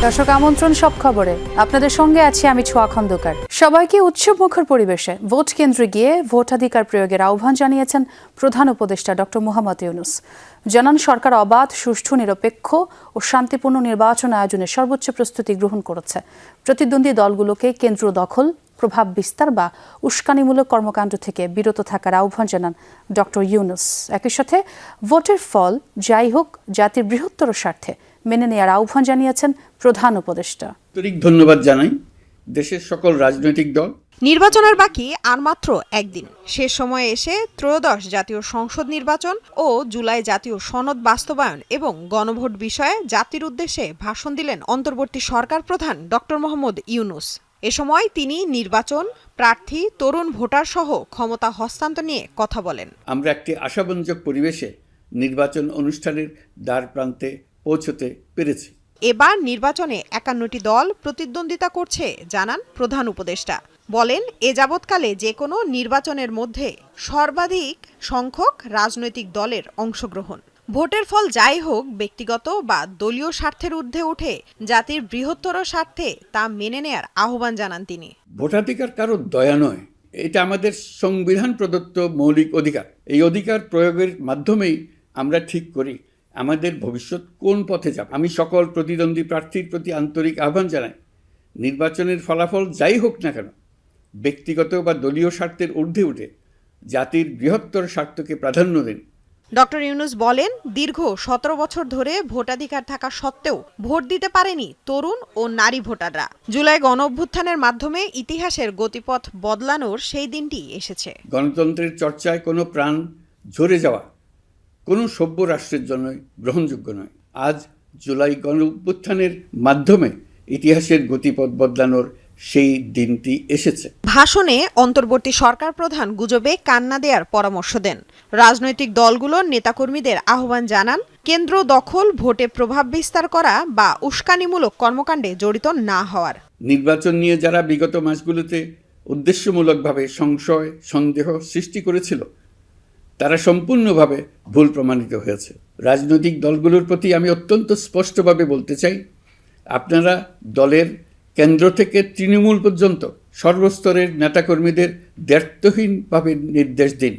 দর্শক আমন্ত্রণ সব খবরে আপনাদের সঙ্গে আছি আমি ছোয়া খন্দকার। সবাইকে উৎসবমুখর পরিবেশে ভোট কেন্দ্রে গিয়ে ভোটাধিকার প্রয়োগের আহ্বান জানিয়েছেন প্রধান উপদেষ্টা ডক্টর মোহাম্মদ ইউনূস। জানান সরকার অবাধ, সুষ্ঠু, নিরপেক্ষ ও শান্তিপূর্ণ নির্বাচন আয়োজনের সর্বোচ্চ প্রস্তুতি গ্রহণ করেছে। প্রতিদ্বন্দ্বী দলগুলোকে কেন্দ্র দখল, প্রভাব বিস্তার বা উস্কানিমূলক কর্মকাণ্ড থেকে বিরত থাকার আহ্বান জানান ডক্টর ইউনূস। একই সাথে ভোটের ফল যাই হোক জাতির বৃহত্তর স্বার্থে মেনে নেওয়ার আহ্বান জানিয়েছেন প্রধান উপদেষ্টা। ধন্যবাদ জানাই দেশের সকল রাজনৈতিক দল। নির্বাচনের বাকি আর মাত্র একদিন, শেষ সময়ে এসে ত্রয়োদশ জাতীয় সংসদ নির্বাচন ও জুলাই জাতীয় সনদ বাস্তবায়ন এবং গণভোট বিষয়ে জাতির উদ্দেশ্যে ভাষণ দিলেন অন্তর্বর্তী সরকার প্রধান ডক্টর মোহাম্মদ ইউনূস। এ সময় তিনি নির্বাচন, প্রার্থী, তরুণ ভোটার সহ ক্ষমতা হস্তান্তর নিয়ে কথা বলেন। আমরা একটি আশাব্যঞ্জক পরিবেশে নির্বাচন অনুষ্ঠানের দ্বার প্রান্তে পৌঁছতে পেরেছি। এবার নির্বাচনে 51টি দল প্রতিদ্বন্দ্বিতা করছে জানান প্রধান উপদেষ্টা। বলেন, এ যাবৎকালে যে কোনো নির্বাচনের মধ্যে সর্বাধিক সংখ্যক রাজনৈতিক দলের অংশগ্রহণ। ভোটের ফল যাই হোক ব্যক্তিগত বা দলীয় স্বার্থের ঊর্ধ্বে উঠে জাতির বৃহত্তর স্বার্থে তা মেনে নেয়ার আহ্বান জানান তিনি। ভোটাধিকার কারো দয়া নয়, এটা আমাদের সংবিধান প্রদত্ত মৌলিক অধিকার। এই অধিকার প্রয়োগের মাধ্যমেই আমরা ঠিক করি আমাদের ভবিষ্যৎ কোন পথে যাবে। আমি সকল প্রতিদ্বন্দ্বী প্রার্থীর প্রতি আন্তরিক আহ্বান জানাই, নির্বাচনের ফলাফল যাই হোক না কেন ব্যক্তিগত বা দলীয় স্বার্থের ঊর্ধ্বে উঠে জাতির বৃহত্তর স্বার্থকে প্রাধান্য দিন। ডক্টর ইউনূস বলেন, দীর্ঘ 17 বছর ধরে ভোটাধিকার থাকা সত্ত্বেও ভোট দিতে পারেনি তরুণ ও নারী ভোটাররা। জুলাই গণঅভ্যুত্থানের মাধ্যমে ইতিহাসের গতিপথ বদলানোর সেই দিনটি এসেছে। গণতন্ত্রের চর্চায় কোনো প্রাণ ঝরে যাওয়া কোনো সভ্য রাষ্ট্রের জন্যই গ্রহণযোগ্য নয়। আজ জুলাই গণঅভ্যুত্থানের মাধ্যমে ইতিহাসের গতিপথ বদলানোর সেই দিনটি এসেছে। ভাষণে অন্তর্বর্তী সরকার প্রধান গুজবে কান্না দেওয়ার পরামর্শ দেন। রাজনৈতিক দলগুলোর নেতাকর্মীদের আহ্বান জানান কেন্দ্র দখল, ভোটে প্রভাব বিস্তার করা বা উস্কানিমূলক কর্মকাণ্ডে জড়িত না হওয়ার। নির্বাচন নিয়ে যারা বিগত মাসগুলোতে উদ্দেশ্যমূলকভাবে সংশয়, সন্দেহ সৃষ্টি করেছিল তারা সম্পূর্ণভাবে ভুল প্রমাণিত হয়েছে। রাজনৈতিক দলগুলোর প্রতি আমি অত্যন্ত স্পষ্টভাবে বলতে চাই, আপনারা দলের কেন্দ্র থেকে তৃণমূল পর্যন্ত সর্বস্তরের নেতাকর্মীদের দ্ব্যর্থহীনভাবে নির্দেশ দিন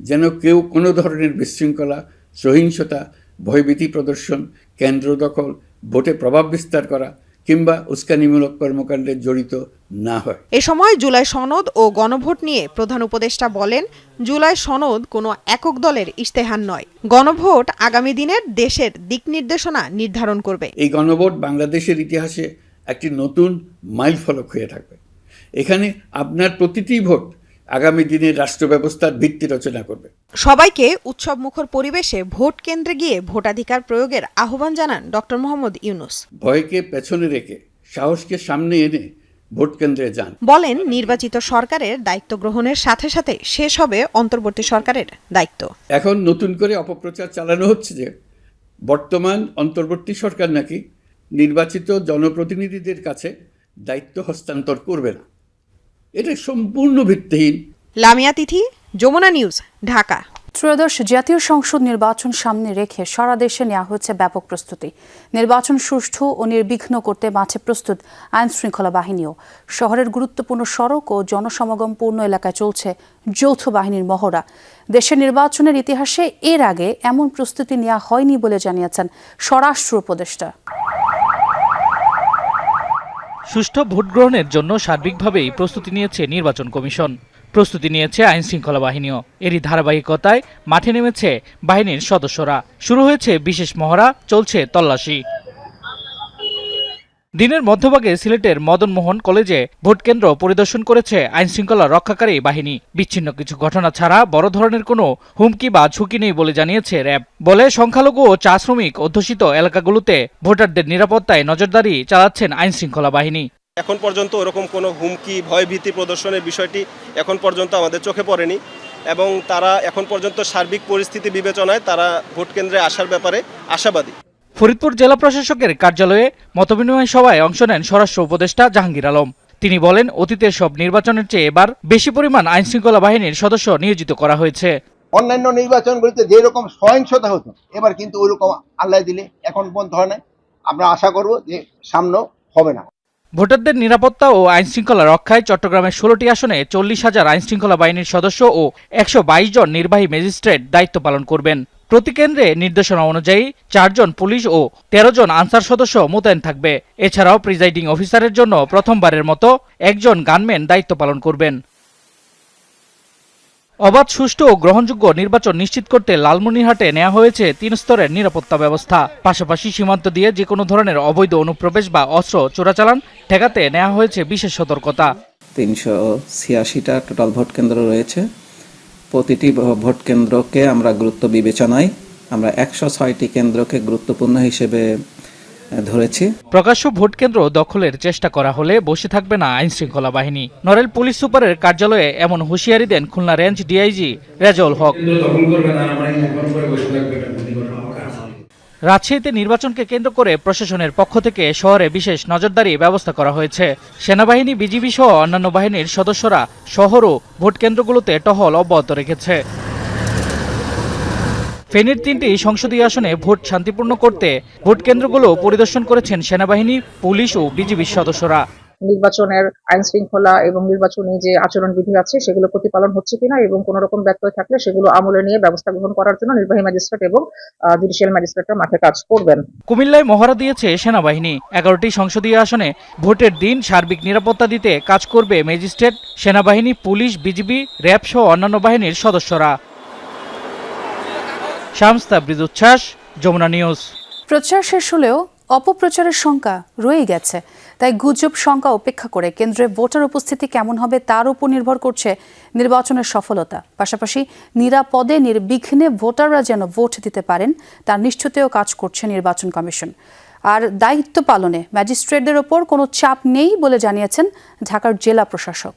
যেন কেউ কোনো ধরনের বিশৃঙ্খলা, সহিংসতা, ভয়ভীতি প্রদর্শন, কেন্দ্র দখল, ভোটে প্রভাব বিস্তার করা কিংবা উস্কানিমূলক কর্মকাণ্ডে জড়িত না হয়। এ সময় জুলাই সনদ ও গণভোট নিয়ে প্রধান উপদেষ্টা বলেন, জুলাই সনদ কোনো একক দলের ইশতেহার নয়। গণভোট আগামী দিনের দেশের দিক নির্দেশনা নির্ধারণ করবে। এই গণভোট বাংলাদেশের ইতিহাসে একটি নতুন মাইলফলক হয়ে থাকবে। এখানে আপনার প্রতিটি ভোট আগামী দিনের রাষ্ট্র ব্যবস্থার ভিত্তি রচনা করবে। সবাইকে উৎসবমুখর পরিবেশে ভোট কেন্দ্রে গিয়ে ভোটাধিকার প্রয়োগের আহ্বান জানান ডক্টর মোহাম্মদ ইউনূস। ভয়কে পেছনে রেখে সাহসকে সামনে এনে ভোট কেন্দ্রে যান। বলেন, নির্বাচিত সরকারের দায়িত্ব গ্রহণের সাথে সাথে শেষ হবে অন্তর্বর্তী সরকারের দায়িত্ব। এখন নতুন করে অপপ্রচার চালানো হচ্ছে যে বর্তমান অন্তর্বর্তী সরকার নাকি নির্বাচিত জনপ্রতিনিধিদের কাছে দায়িত্ব হস্তান্তর করবে না। এটা সম্পূর্ণ ভিত্তিহীন। লামিয়া তিথি, যমুনা নিউজ, ঢাকা। ত্রয়োদশ জাতীয় সংসদ নির্বাচন সামনে রেখে সারা দেশে নেওয়া হচ্ছে ব্যাপক প্রস্তুতি। নির্বাচন সুষ্ঠু ও নির্বিঘ্ন করতে মাঠে প্রস্তুত আইন শৃঙ্খলা বাহিনীও। শহরের গুরুত্বপূর্ণ সড়ক ও জনসমাগমপূর্ণ এলাকায় চলছে যৌথ বাহিনীর মহড়া। দেশের নির্বাচনের ইতিহাসে এর আগে এমন প্রস্তুতি নেওয়া হয়নি বলে জানিয়েছেন স্বরাষ্ট্র উপদেষ্টা। সুষ্ঠু ভোট গ্রহণের জন্য সার্বিকভাবেই প্রস্তুতি নিয়েছে নির্বাচন কমিশন, প্রস্তুতি নিয়েছে আইন শৃঙ্খলা বাহিনীও। এরই ধারাবাহিকতায় মাঠে নেমেছে বাহিনীর সদস্যরা। শুরু হয়েছে বিশেষ মহড়া, চলছে তল্লাশি। দিনের মধ্যভাগে সিলেটের মদন মোহন কলেজে ভোটকেন্দ্র পরিদর্শন করেছে আইন শৃঙ্খলা রক্ষাকারী বাহিনী। বিচ্ছিন্ন কিছু ঘটনা ছাড়া বড় ধরনের কোনো হুমকি বা ঝুঁকি নেই বলে জানিয়েছে র্যাব। বলে সংখ্যালঘু ও চা শ্রমিক অধ্যুষিত এলাকাগুলোতে ভোটারদের নিরাপত্তায় নজরদারি চালাচ্ছেন আইন শৃঙ্খলা বাহিনী। এখন পর্যন্ত ওরকম কোনো হুমকি, ভয়ভীতি প্রদর্শনের বিষয়টি এখন পর্যন্ত আমাদের চোখে পড়েনি এবং তারা এখন পর্যন্ত সার্বিক পরিস্থিতি বিবেচনায় তারা ভোট কেন্দ্রে আসার ব্যাপারে আশাবাদী। ফরিদপুর জেলা প্রশাসকের কার্যালয়ে মতবিনিময় সভায় অংশ নেন স্বরাষ্ট্র উপদেষ্টা জাহাঙ্গীর আলম। তিনি বলেন, অতীতের সব নির্বাচনের চেয়ে এবার বেশি পরিমাণ আইন শৃঙ্খলা বাহিনীর সদস্য নিয়োজিত করা হয়েছে। অন্যান্য নির্বাচনগুলিতে যেরকম সহিংসতা হতো এবার কিন্তু ওইরকম আল্লাহ দিলে এখন পর্যন্ত হয় না। আমরা আশা করব যে সামনে হবে না। ভোটারদের নিরাপত্তা ও আইনশৃঙ্খলা রক্ষায় চট্টগ্রামের 16টি আসনে 40,000 আইনশৃঙ্খলা বাহিনীর সদস্য ও 122 জন নির্বাহী ম্যাজিস্ট্রেট দায়িত্ব পালন করবেন। প্রতি কেন্দ্রে নির্দেশনা অনুযায়ী 4 জন পুলিশ ও 13 জন আনসার সদস্য মোতায়েন থাকবে। এছাড়াও প্রিজাইডিং অফিসারের জন্য প্রথমবারের মতো 1 জন গানম্যান দায়িত্ব পালন করবেন। অবাধ, সুষ্ঠু ও গ্রহণযোগ্য নির্বাচন নিশ্চিত করতে লালমনিরহাটে নেওয়া হয়েছে 3 স্তরের নিরাপত্তা ব্যবস্থা। পাশাপাশি সীমান্ত দিয়ে যে কোনো ধরনের অবৈধ অনুপ্রবেশ বা অস্ত্র চোরাচালান ঠেকাতে নেওয়া হয়েছে বিশেষ সতর্কতা। 386টা টোটাল ভোট কেন্দ্র রয়েছে। প্রতিটি ভোট কেন্দ্রকে আমরা গুরুত্ব বিবেচনায় আমরা 106টি কেন্দ্রকে গুরুত্বপূর্ণ হিসেবে ধরেছি। প্রকাশ্য ভোট কেন্দ্র দখলের চেষ্টা করা হলে বসে থাকবে না আইনশৃঙ্খলা বাহিনী। নড়াইল পুলিশ সুপারের কার্যালয়ে এমন হুঁশিয়ারি দেন খুলনা রেঞ্জ ডিআইজি রেজাউল হক। রাজশাহীতে নির্বাচনকে কেন্দ্র করে প্রশাসনের পক্ষ থেকে শহরে বিশেষ নজরদারি ব্যবস্থা করা হয়েছে। সেনাবাহিনী, বিজিবি সহ অন্যান্য বাহিনীর সদস্যরা শহর ও ভোট কেন্দ্রগুলোতে টহল অব্যাহত রেখেছে। ফেনীর 3টি সংসদীয় আসনে ভোট শান্তিপূর্ণ করতে ভোট কেন্দ্রগুলো পরিদর্শন করেছেন সেনাবাহিনী, পুলিশ ও বিজিবির সদস্যরা। নির্বাচনের আইন শৃঙ্খলা এবং নির্বাচনী যে আচরণবিধি আছে সেগুলো প্রতিপালন হচ্ছে কিনা এবং কোনো রকম ব্যত্যয় থাকলে সেগুলো আমলে নিয়ে ব্যবস্থা গ্রহণ করার জন্য নির্বাহী ম্যাজিস্ট্রেট এবং জুডিশিয়াল ম্যাজিস্ট্রেটরা মাঠে কাজ করবেন। কুমিল্লায় মহড়া দিয়েছে সেনাবাহিনী। 11টি সংসদীয় আসনে ভোটের দিন সার্বিক নিরাপত্তা দিতে কাজ করবে ম্যাজিস্ট্রেট, সেনাবাহিনী, পুলিশ, বিজিবি, র্যাব সহ অন্যান্য বাহিনীর সদস্যরা। শামস তাবরিজ উচ্ছ্বাস, যমুনা নিউজ। প্রচার শেষ হলেও অপপ্রচারের শঙ্কা রয়ে গেছে। তাই গুজব শঙ্কা উপেক্ষা করে কেন্দ্রে ভোটার উপস্থিতি কেমন হবে তার উপর নির্ভর করছে নির্বাচনের সফলতা। পাশাপাশি নিরাপদে নির্বিঘ্নে ভোটাররা যেন ভোট দিতে পারেন তার নিশ্চিতেও কাজ করছে নির্বাচন কমিশন। আর দায়িত্ব পালনে ম্যাজিস্ট্রেটদের ওপর কোনো চাপ নেই বলে জানিয়েছেন ঢাকার জেলা প্রশাসক।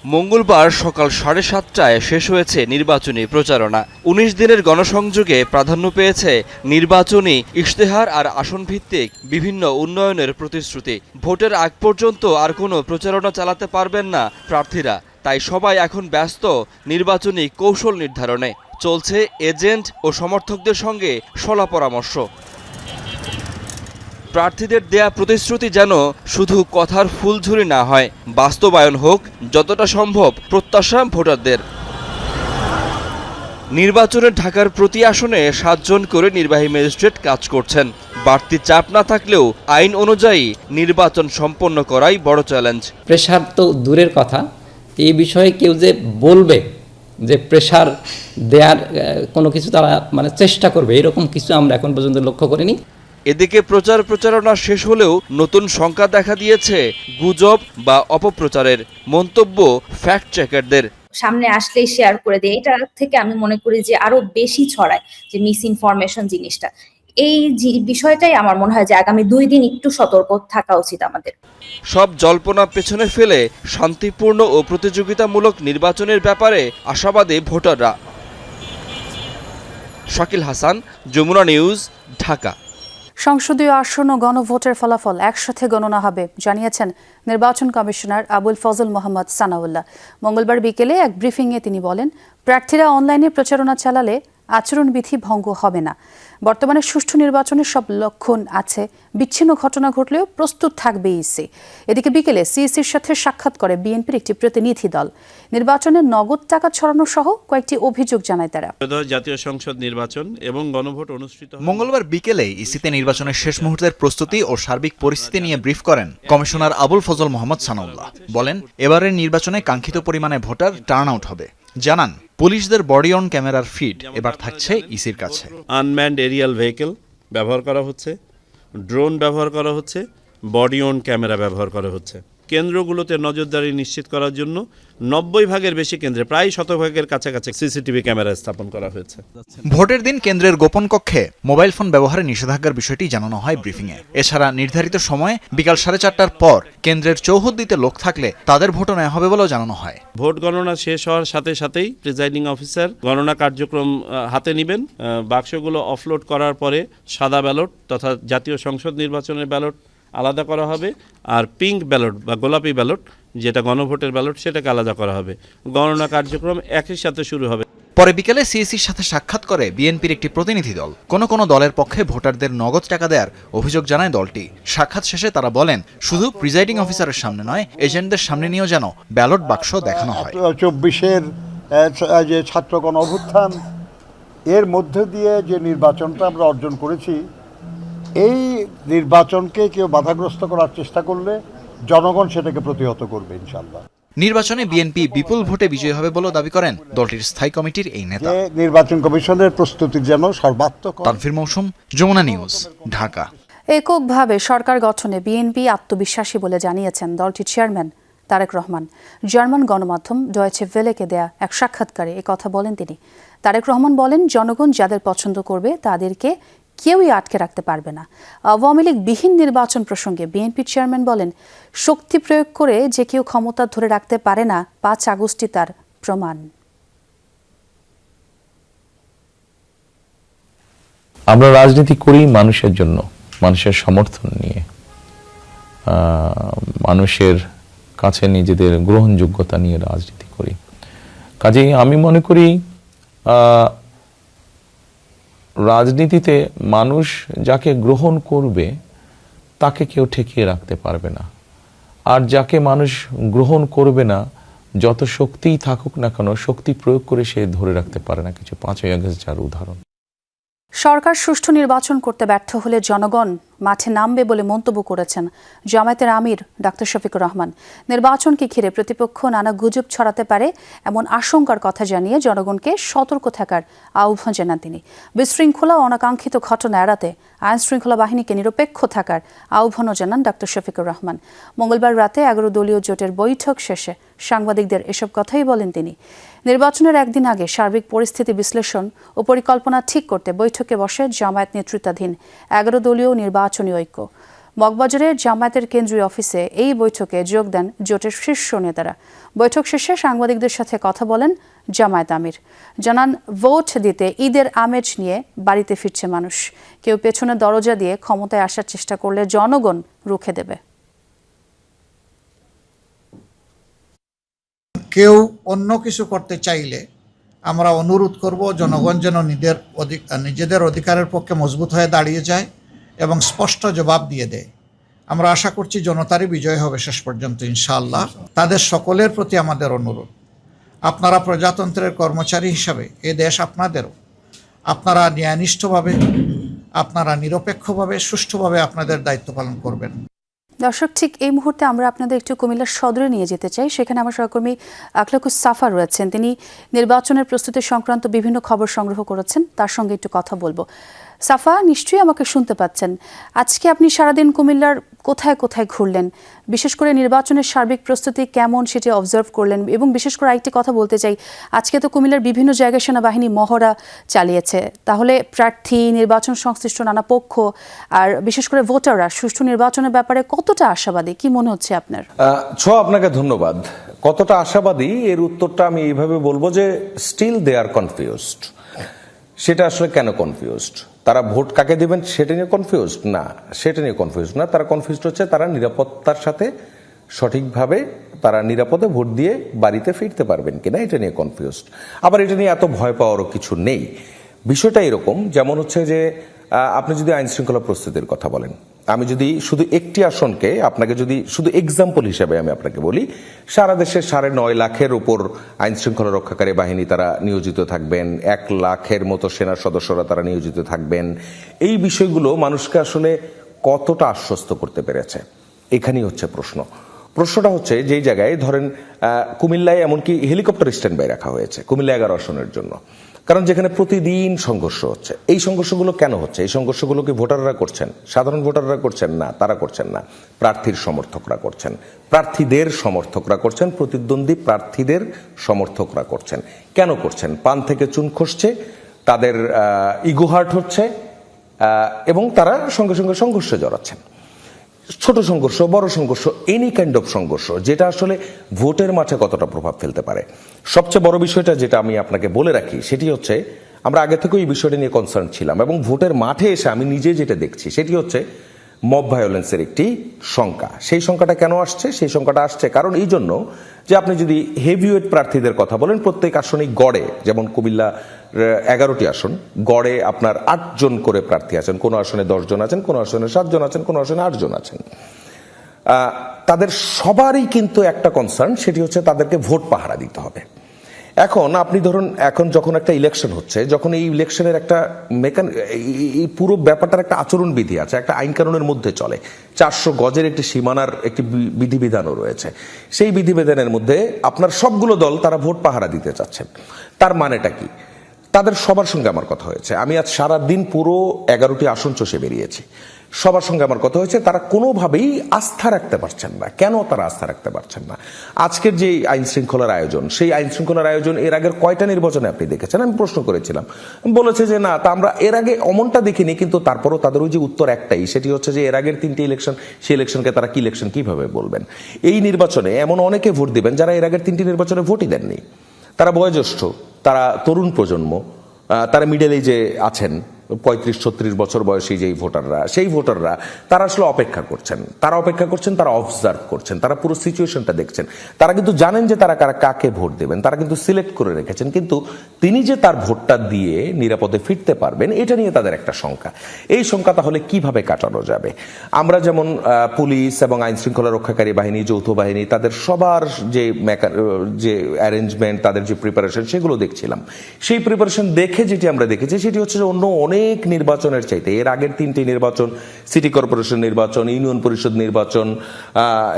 মঙ্গলবার সকাল 7:30টায় শেষ হয়েছে নির্বাচনী প্রচারণা। 19 দিনের গণসংযোগে প্রাধান্য পেয়েছে নির্বাচনী ইশতেহার আর আসনভিত্তিক বিভিন্ন উন্নয়নের প্রতিশ্রুতি। ভোটের আগ পর্যন্ত আর কোনো প্রচারণা চালাতে পারবেন না প্রার্থীরা, তাই সবাই এখন ব্যস্ত নির্বাচনী কৌশল নির্ধারণে। চলছে এজেন্ট ও সমর্থকদের সঙ্গে শলা পরামর্শ। প্রার্থীদের দেয়া প্রতিশ্রুতি যেন শুধু কথার ফুলঝুরি না হয়, বাস্তবায়ন হোক যতটা সম্ভব প্রত্যাশা ভোটারদের। নির্বাচনে ঢাকার প্রতি আসনে 7 জন করে নির্বাহী ম্যাজিস্ট্রেট কাজ করছেন। বাড়তি চাপ না থাকলেও আইন অনুযায়ী নির্বাচন সম্পন্ন করাই বড় চ্যালেঞ্জ। প্রেশার তো দূরের কথা, এই বিষয়ে কেউ যে বলবে যে প্রেশার দেওয়ার কোনো কিছু তারা চেষ্টা করবে, এরকম কিছু আমরা এখন পর্যন্ত লক্ষ্য করিনি। এদিকে প্রচারণা শেষ হলেও নতুন শঙ্কা দেখা দিয়েছে গুজব বা অপপ্রচারের। মন্তব্য ফ্যাক্ট চেকারদের। সামনে আসলেই শেয়ার করে দেয়, এটা থেকে আমি মনে করি যে আরো বেশি ছড়ায় যে মিস ইনফরমেশন জিনিসটা। এই বিষয়টাই আমার মনে হয় যে আগামী 2 দিন একটু সতর্ক থাকা উচিত আমাদের। সব জল্পনা পেছনে ফেলে শান্তিপূর্ণ ও প্রতিযোগিতামূলক নির্বাচনের ব্যাপারে আশাবাদী ভোটাররা। শাকিল হাসান, যমুনা নিউজ, ঢাকা। সংসদীয় আসন ও গণভোটের ফলাফল একসাথে গণনা হবে জানিয়েছেন নির্বাচন কমিশনার আবুল ফজল মোহাম্মদ সানাউল্লাহ। মঙ্গলবার বিকেলে এক ব্রিফিংয়ে তিনি বলেন, প্রার্থীরা অনলাইনে প্রচারণা চালালে আচরণবিধি ভঙ্গ হবে না। বর্তমানে সুষ্ঠু নির্বাচনের সব লক্ষণ আছে, বিচ্ছিন্ন ঘটনা ঘটলেও প্রস্তুত থাকবে ইসি। এদিকে বিকেলে সিইসির সাথে সাক্ষাৎ করে বিএনপির একটি প্রতিনিধি দল। নির্বাচনে নগদ টাকা ছড়ানো সহ কয়েকটি অভিযোগ জানায় তারা। জাতীয় সংসদ নির্বাচন এবং গণভোট অনুষ্ঠিত মঙ্গলবার বিকেলে ইসিতে নির্বাচনের শেষ মুহূর্তের প্রস্তুতি ও সার্বিক পরিস্থিতি নিয়ে ব্রিফ করেন কমিশনার আবুল ফজল মোহাম্মদ সানাউল্লাহ। বলেন, এবারের নির্বাচনে কাঙ্ক্ষিত পরিমাণে ভোটার টার্ন আউট হবে। জানান, পুলিশদের বডি অন ক্যামেরার ফিড এবার থাকছে ইসির কাছে। আনম্যান্ড এরিয়াল ভেহিকেল ব্যবহার করা হচ্ছে, ড্রোন ব্যবহার করা হচ্ছে, বডি অন ক্যামেরা ব্যবহার করা হচ্ছে। কেন্দ্রগুলোতে নজরদারি নিশ্চিত করার জন্য 90 ভাগের বেশি কেন্দ্রে, প্রায় 100 ভাগের কাছাকাছি সিসিটিভি ক্যামেরা স্থাপন করা হয়েছে। ভোটের দিন কেন্দ্রের গোপন কক্ষে মোবাইল ফোন ব্যবহারে নিষেধাজ্ঞার বিষয়টি জানানো হয় ব্রিফিংয়ে। এছাড়া নির্ধারিত সময়ে বিকাল 4:30টার পর কেন্দ্রের চৌহদ্দিতে লোক থাকলে তাদের ভোটও নেওয়া হবে বলেও জানানো হয়। ভোট গণনা শেষ হওয়ার সাথে সাথেই প্রিজাইডিং অফিসার গণনা কার্যক্রম হাতে নেবেন। বাক্সগুলো অফলোড করার পরে সাদা ব্যালট তথা জাতীয় সংসদ নির্বাচনের ব্যালট আলাদা করা হবে, আর পিঙ্ক ব্যালট বা গোলাপি ব্যালট যেটা গণভোটের ব্যালট সেটাকে আলাদা করা হবে। গণনা কার্যক্রম একই সাথে শুরু হবে। পরে বিকেলে সিইসির সাথে সাক্ষাৎ করে বিএনপির একটি প্রতিনিধি দল। কোনো দলের পক্ষে ভোটারদের নগদ টাকা দেওয়ার অভিযোগ জানায় দলটি। সাক্ষাৎ শেষে তারা বলেন, শুধু প্রিজাইডিং অফিসারের সামনে নয়, এজেন্টদের সামনে নিয়েও যেন ব্যালট বাক্স দেখানো হয়। 24-এর যে ছাত্র গণ অভ্যুত্থান, এর মধ্য দিয়ে যে নির্বাচনটা আমরা অর্জন করেছি, এই নির্বাচনকে কেউ বাধাগ্রস্ত করার চেষ্টা করলে জনগণ সেটাকে প্রতিহত করবে ইনশাআল্লাহ। নির্বাচনে বিএনপি বিপুল ভোটে বিজয়ী হবে বলেও দাবি করেন দলটির স্থায়ী কমিটির এই নেতা। নির্বাচন কমিশনের প্রস্তুতির যেন সর্বাত্মক। তানভীর মৌসুম, যমুনা নিউজ, ঢাকা। এককভাবে সরকার গঠনে বিএনপি আত্মবিশ্বাসী বলে জানিয়েছেন দলটির চেয়ারম্যান তারেক রহমান। জার্মান গণমাধ্যম ডয়েচে ভেলেকে দেয়া এক সাক্ষাৎকারে কথা বলেন তিনি। তারেক রহমান বলেন, জনগণ যাদের পছন্দ করবে তাদেরকে কেউই আটকে রাখতে পারবে না। আওয়ামী লীগ বিহীন নির্বাচন প্রসঙ্গে বিএনপির চেয়ারম্যান বলেন, শক্তি প্রয়োগ করে যে কেউ ক্ষমতা ধরে রাখতে পারে না, 5 আগস্টই তার প্রমাণ। আমরা রাজনীতি করি মানুষের জন্য, মানুষের সমর্থন নিয়ে, মানুষের কাছে নিজেদের গ্রহণযোগ্যতা নিয়ে রাজনীতি করি। কাজেই আমি মনে করি রাজনীতিতে মানুষ যাকে গ্রহণ করবে তাকে কেউ ঠেকিয়ে রাখতে পারবে না, আর যাকে মানুষ গ্রহণ করবে না যত শক্তিই থাকুক না কেন, শক্তি প্রয়োগ করে সে ধরে রাখতে পারে না কিছু। 5ই আগস্ট যার উদাহরণ। সরকার সুষ্ঠু নির্বাচন করতে ব্যর্থ হলে জনগণ মাঠে নামবে বলে মন্তব্য করেছেন জামায়াতের আমির ডাক্তার শফিকুর রহমান। নির্বাচনকে ঘিরে প্রতিপক্ষ নানা গুজব ছড়াতে পারে এমন আশঙ্কার কথা জানিয়ে জনগণকে সতর্ক থাকার আহ্বান জানান তিনি। বিশৃঙ্খলা ও অনাকাঙ্ক্ষিত ঘটনা এড়াতে আইনশৃঙ্খলা বাহিনীকে নিরপেক্ষ থাকার আহ্বানও জানান ডাক্তার শফিকুর রহমান। মঙ্গলবার রাতে 11 দলীয় জোটের বৈঠক শেষে সাংবাদিকদের এসব কথাই বলেন তিনি। নির্বাচনের একদিন আগে সার্বিক পরিস্থিতি বিশ্লেষণ ও পরিকল্পনা ঠিক করতে বৈঠকে বসে জামায়াত নেতৃত্বাধীন 11 দলীয় নির্বাচনী ঐক্য। মগবাজারে জামায়াতের কেন্দ্রীয় অফিসে এই বৈঠকে যোগ দেন জোটের শীর্ষ নেতারা। বৈঠক শেষে সাংবাদিকদের সাথে কথা বলেন জামায়াত আমির। জানান, ভোট দিতে ঈদের আমেজ নিয়ে বাড়িতে ফিরছে মানুষ। কেউ পেছনে দরজা দিয়ে ক্ষমতায় আসার চেষ্টা করলে জনগণ রুখে দেবে। কেউ অন্য কিছু করতে চাইলে আমরা অনুরোধ করব জনগণ যেন নিজেদের অধিকারের পক্ষে মজবুত হয়ে দাঁড়িয়ে যায় এবং স্পষ্ট জবাব দিয়ে দেয়। আমরা আশা করছি জনতারই বিজয় হবে শেষ পর্যন্ত ইনশাআল্লাহ। তাদের সকলের প্রতি আমাদের অনুরোধ, আপনারা প্রজাতন্ত্রের কর্মচারী হিসাবে এ দেশ আপনাদেরও। আপনারা ন্যায়নিষ্ঠভাবে, আপনারা নিরপেক্ষভাবে, সুষ্ঠুভাবে আপনাদের দায়িত্ব পালন করবেন। দর্শক, ঠিক এই মুহূর্তে আমরা আপনাদের একটু কুমিল্লার সদরে নিয়ে যেতে চাই। সেখানে আমার সহকর্মী আখলাকুস সাফা রয়েছেন। তিনি নির্বাচনের প্রস্তুতি সংক্রান্ত বিভিন্ন খবর সংগ্রহ করেছেন, তার সঙ্গে একটু কথা বলবো। সাফা, নিশ্চয়ই আমাকে শুনতে পাচ্ছেন। আজকে আপনি সারাদিন কুমিল্লার কোথায় কোথায় ঘুরলেন, বিশেষ করে নির্বাচনের সার্বিক প্রস্তুতি কেমন সেটি অবজার্ভ করলেন, এবং বিশেষ করে আরেকটি কথা বলতে চাই, আজকে তো কুমিল্লার বিভিন্ন জায়গায় সেনাবাহিনী মহড়া চালিয়েছে। তাহলে প্রার্থী, নির্বাচন সংশ্লিষ্ট নানা পক্ষ আর বিশেষ করে ভোটাররা সুষ্ঠু নির্বাচনের ব্যাপারে কতটা আশাবাদী, কি মনে হচ্ছে আপনার? আপনাকে ধন্যবাদ। কতটা আশাবাদী এর উত্তরটা আমি এইভাবে বলবো যে স্টিল দে আর কনফিউজড। সেটা আসলে কেন কনফিউজড? তারা ভোট কাকে দিবেন সেটা নিয়ে কনফিউজড না, সেটা নিয়ে কনফিউজড না। তারা কনফিউজড হচ্ছে তারা নিরাপত্তার সাথে সঠিকভাবে তারা নিরাপদে ভোট দিয়ে বাড়িতে ফিরতে পারবেন কিনা, এটা নিয়ে কনফিউজড। আবার এটা নিয়ে এত ভয় পাওয়ারও কিছু নেই। বিষয়টা এরকম, যেমন হচ্ছে যে আপনি যদি আইন শৃঙ্খলা প্রস্তুতির কথা বলেন, আমি যদি শুধু একটি আসনকে আপনাকে যদি শুধু এক্সাম্পল হিসেবে আমি আপনাকে বলি, সারা দেশে 9.5 লাখের উপর আইন শৃঙ্খলা রক্ষাকারী বাহিনী তারা নিয়োজিত থাকবেন, 1 লাখের মতো সেনা সদস্যরা তারা নিয়োজিত থাকবেন। এই বিষয়গুলো মানুষকে আসলে কতটা আশ্বস্ত করতে পেরেছে, এখানেই হচ্ছে প্রশ্ন। প্রশ্নটা হচ্ছে যেই জায়গায় ধরেন কুমিল্লায় এমনকি হেলিকপ্টার স্ট্যান্ড বাই রাখা হয়েছে কুমিল্লা 11 আসনের জন্য, কারণ যেখানে প্রতিদিন সংঘর্ষ হচ্ছে। এই সংঘর্ষগুলো কেন হচ্ছে? এই সংঘর্ষগুলো কি ভোটাররা করছেন? সাধারণ ভোটাররা করছেন না, তারা করছেন না, প্রার্থীর সমর্থকরা করছেন, প্রার্থীদের সমর্থকরা করছেন, প্রতিদ্বন্দ্বী প্রার্থীদের সমর্থকরা করছেন। কেন করছেন? পান থেকে চুন খসছে, তাদের ইগো হার্ট হচ্ছে, এবং তারা সঙ্গে সঙ্গে সংঘর্ষে জড়াচ্ছেন। ছোট সংঘর্ষ, বড় সংঘর্ষ, এনি কাইন্ড অফ সংঘর্ষ, যেটা আসলে ভোটের মাঠে কতটা প্রভাব ফেলতে পারে। সবচেয়ে বড় বিষয়টা যেটা আমি আপনাকে বলে রাখি সেটি হচ্ছে, আমরা আগে থেকেই এই বিষয়টা নিয়ে কনসার্ন ছিলাম, এবং ভোটের মাঠে এসে আমি নিজে যেটা দেখছি সেটি হচ্ছে মব ভায়োলেন্সের একটি শঙ্কা। সেই শঙ্কাটা কেন আসছে? সেই শঙ্কাটা আসছে কারণ এই জন্য যে আপনি যদি হেভিওয়েট প্রার্থীদের কথা বলেন, প্রত্যেক আসনেই গড়ে, যেমন কুমিল্লা 11টি আসন, গড়ে আপনার 8 জন করে প্রার্থী আছেন, কোনো আসনে 10 জন আছেন, কোনো আসনে 7 জন আছেন, কোনো আসনে 8 জন আছেন। তাদের সবারই কিন্তু একটা কনসার্ন, সেটি হচ্ছে তাদেরকে ভোট পাহারা দিতে হবে। এখন আপনি ধরুন, এখন যখন একটা ইলেকশন হচ্ছে, যখন এই ইলেকশনের একটা এই পুরো ব্যাপারটার একটা আচরণবিধি আছে, একটা আইন কানুনের মধ্যে চলে, 400 গজের একটি সীমানার একটি বিধিবিধানও রয়েছে। সেই বিধিবিধানের মধ্যে আপনার সবগুলো দল তারা ভোট পাহারা দিতে চাচ্ছেন। তার মানেটা কি? তাদের সবার সঙ্গে আমার কথা হয়েছে। আমি আজ সারা দিন পুরো 11টি আসন চষে বেরিয়েছি, সবার সঙ্গে আমার কথা হয়েছে। তারা কোনোভাবেই আস্থা রাখতে পারছেন না। কেন তারা আস্থা রাখতে পারছেন না? আজকের যে আইন শৃঙ্খলার আয়োজন, সেই আইন শৃঙ্খলার আয়োজন এর আগের কয়টা নির্বাচনে আপনি দেখেছেন? আমি প্রশ্ন করেছিলাম, বলেছে যে না, তা আমরা এর আগে অমনটা দেখিনি। কিন্তু তারপরও তাদের ওই যে উত্তর একটাই, সেটি হচ্ছে যে এর আগের 3টি ইলেকশন, সেই ইলেকশনকে তারা কি ইলেকশন কিভাবে বলবেন? এই নির্বাচনে এমন অনেকে ভোট দিবেন যারা এর আগের 3টি নির্বাচনে ভোটই দেননি। তারা বয়োজ্যেষ্ঠ, তারা তরুণ প্রজন্ম, তারা মিডল এজে আছেন, 35-36 বছর বয়সী যেই ভোটাররা, সেই ভোটাররা তারা আসলে অপেক্ষা করছেন, তারা অবজার্ভ করছেন, তারা পুরো সিচুয়েশনটা দেখছেন। তারা কিন্তু জানেন যে তারা কাকে ভোট দেবেন, তারা কিন্তু সিলেক্ট করে রেখেছেন। কিন্তু তিনি যে তার ভোটটা দিয়ে নিরাপদে ফিরতে পারবেন, এটা নিয়ে তাদের একটা শঙ্কা। এই শঙ্কা তাহলে কিভাবে কাটানো যাবে? আমরা যেমন পুলিশ এবং আইন শৃঙ্খলা রক্ষাকারী বাহিনী, যৌথ বাহিনী, তাদের সবার যে অ্যারেঞ্জমেন্ট, তাদের যে প্রিপারেশন, সেগুলো দেখছিলাম। সেই প্রিপারেশন দেখে যেটি আমরা দেখেছি, সেটি হচ্ছে যে অন্য অনেক নির্বাচনের চাইতে এর আগের 3টি নির্বাচন, সিটি কর্পোরেশন নির্বাচন, ইউনিয়ন পরিষদ নির্বাচন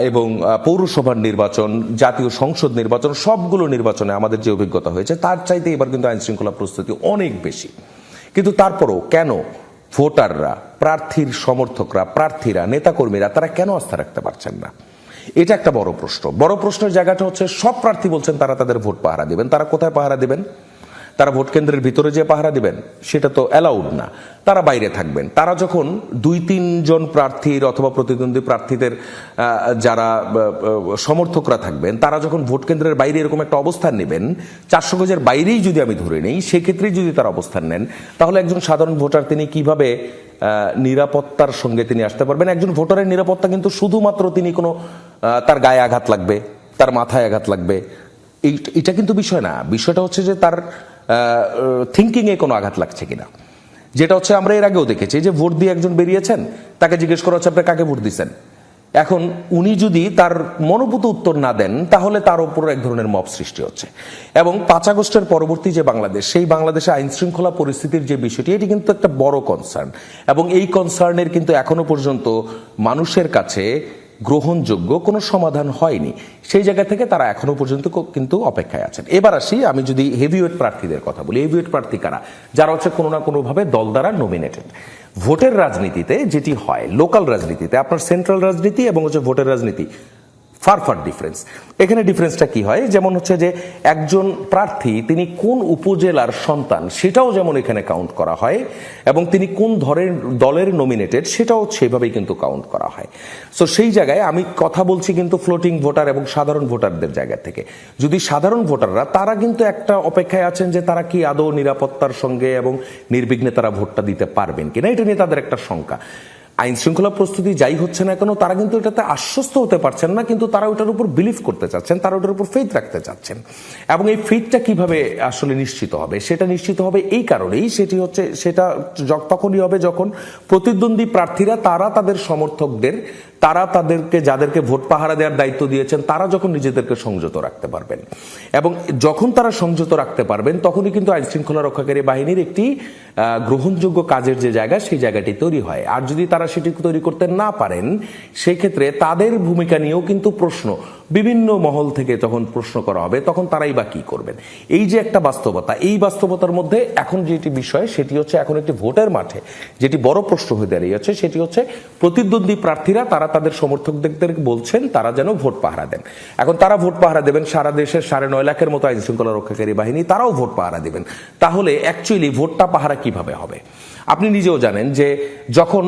এবং পৌরসভার নির্বাচন, জাতীয় সংসদ নির্বাচন, সবগুলো নির্বাচনে আমাদের যে অভিজ্ঞতা হয়েছে, তার চাইতে এবার কিন্তু আইন শৃঙ্খলা প্রস্তুতি অনেক বেশি। কিন্তু তারপরও কেন ভোটাররা, প্রার্থীর সমর্থকরা, প্রার্থীরা, নেতাকর্মীরা তারা কেন আস্থা রাখতে পারছেন না? এটা একটা বড় প্রশ্ন। বড় প্রশ্নের জায়গাটা হচ্ছে, সব প্রার্থী বলছেন তারা তাদের ভোট পাহারা দিবেন। তারা কোথায় পাহারা দিবেন? তারা ভোট কেন্দ্রের ভিতরে যে পাহারা দিবেন সেটা তো অ্যালাউড না, তারা বাইরে থাকবেন। তারা যখন 2-3 জন প্রার্থীর অথবা প্রতিদ্বন্দ্বী প্রার্থীদের যারা সমর্থকরা থাকবেন, তারা যখন ভোট কেন্দ্রের বাইরে এরকম একটা অবস্থান নেবেন, 400 গজের বাইরেই যদি আমি ধরে নেই, সেক্ষেত্রেই যদি তারা অবস্থান নেন, তাহলে একজন সাধারণ ভোটার তিনি কিভাবে নিরাপত্তার সঙ্গে তিনি আসতে পারবেন? একজন ভোটারের নিরাপত্তা কিন্তু শুধুমাত্র তিনি কোনো তার গায়ে আঘাত লাগবে, তার মাথায় আঘাত লাগবে, এটা কিন্তু বিষয় না। বিষয়টা হচ্ছে যে তার থিঙ্কিং এ কোনো আঘাত লাগছে কিনা। যেটা হচ্ছে আমরা এর আগেও দেখেছি যে ভোট দিয়ে একজন বেরিয়েছেন, তাকে জিজ্ঞেস করা হচ্ছে আপনি কাকে ভোট দিচ্ছেন। এখন উনি যদি তার মনোভূত উত্তর না দেন, তাহলে তার উপর এক ধরনের মব সৃষ্টি হচ্ছে। এবং 5 আগস্টের পরবর্তী যে বাংলাদেশ, সেই বাংলাদেশে আইন শৃঙ্খলা পরিস্থিতির যে বিষয়টি, এটি কিন্তু একটা বড় কনসার্ন। এবং এই কনসার্নের কিন্তু এখনো পর্যন্ত মানুষের কাছে গ্রহণযোগ্য কোনো সমাধান হয়নি। সেই জায়গা থেকে তারা এখনো পর্যন্ত কিন্তু অপেক্ষায় আছেন। এবার আসি, আমি যদি হেভিওয়েট প্রার্থীদের কথা বলি, হেভিওয়েট প্রার্থী কারা? যারা হচ্ছে কোনো না কোনোভাবে দল দ্বারা নমিনেটেড। ভোটের রাজনীতিতে যেটি হয়, লোকাল রাজনীতিতে আপনার সেন্ট্রাল রাজনীতি এবং হচ্ছে ভোটের রাজনীতি ফার ডিফারেন্স। এখানে ডিফারেন্সটা কি হয়? যেমন হচ্ছে যে একজন প্রার্থী তিনি কোন উপজেলার সন্তান, সেটাও যেমন এখানে কাউন্ট করা হয়, এবং তিনি কোন দলের নমিনেটেড, সেটাও সেভাবেই কিন্তু কাউন্ট করা হয়। সো সেই জায়গায় আমি কথা বলছি কিন্তু ফ্লোটিং ভোটার এবং সাধারণ ভোটারদের জায়গা থেকে। যদি সাধারণ ভোটাররা, তারা কিন্তু একটা অপেক্ষায় আছেন যে তারা কি আদৌ নিরাপত্তার সঙ্গে এবং নির্বিঘ্নে তারা ভোটটা দিতে পারবেন কিনা, এটা নিয়ে তাদের একটা শঙ্কা। আইন শৃঙ্খলা প্রস্তুতি যাই হচ্ছে না কেন, তারা কিন্তু এটাতে আশ্বস্ত হতে পারছেন না, কিন্তু তারা ওটার উপর বিলিভ করতে চাচ্ছেন, তারা ওটার উপর ফেথ রাখতে চাচ্ছেন। এবং এই ফেথটা কিভাবে আসলে নিশ্চিত হবে? সেটা নিশ্চিত হবে এই কারণেই, সেটা তখনই হবে যখন প্রতিদ্বন্দ্বী প্রার্থীরা তারা তাদের সমর্থকদের, তারা তাদেরকে যাদেরকে ভোট পাহারা দেওয়ার দায়িত্ব দিয়েছেন, তারা যখন নিজেদেরকে সংযত রাখতে পারবেন। এবং যখন তারা সংযত রাখতে পারবেন, তখনই কিন্তু আইন শৃঙ্খলা রক্ষাকারী বাহিনীর একটি গ্রহণযোগ্য কাজের যে জায়গা, সেই জায়গাটি তৈরি হয়। আর যদি তারা সেটি তৈরি করতে না পারেন, সেই ক্ষেত্রে তাদের ভূমিকা নিয়েও কিন্তু প্রশ্ন, বিভিন্ন মহল থেকে যখন প্রশ্ন করা হবে, তখন তারাই বা কি করবেন। এই যে একটা বাস্তবতা, এই বাস্তবতার মধ্যে এখন যেটি বিষয়, সেটি হচ্ছে এখন একটি ভোটের মাঠে যেটি বড় প্রশ্ন হয়ে দাঁড়িয়েছে, সেটি হচ্ছে প্রতিদ্বন্দ্বী প্রার্থীরা তারা তাদের সমর্থকদের বলছেন তারা যেন ভোট পাহারা দেন। এখন তারা ভোট পাহারা দেবেন, সারা দেশের 9.5 লাখের মতো আইন শৃঙ্খলা রক্ষাকারী বাহিনী তারাও ভোট পাহারা দেবেন। তাহলে অ্যাকচুয়ালি ভোটটা পাহারা কিভাবে হবে? আপনি নিজেও জানেন যে যখন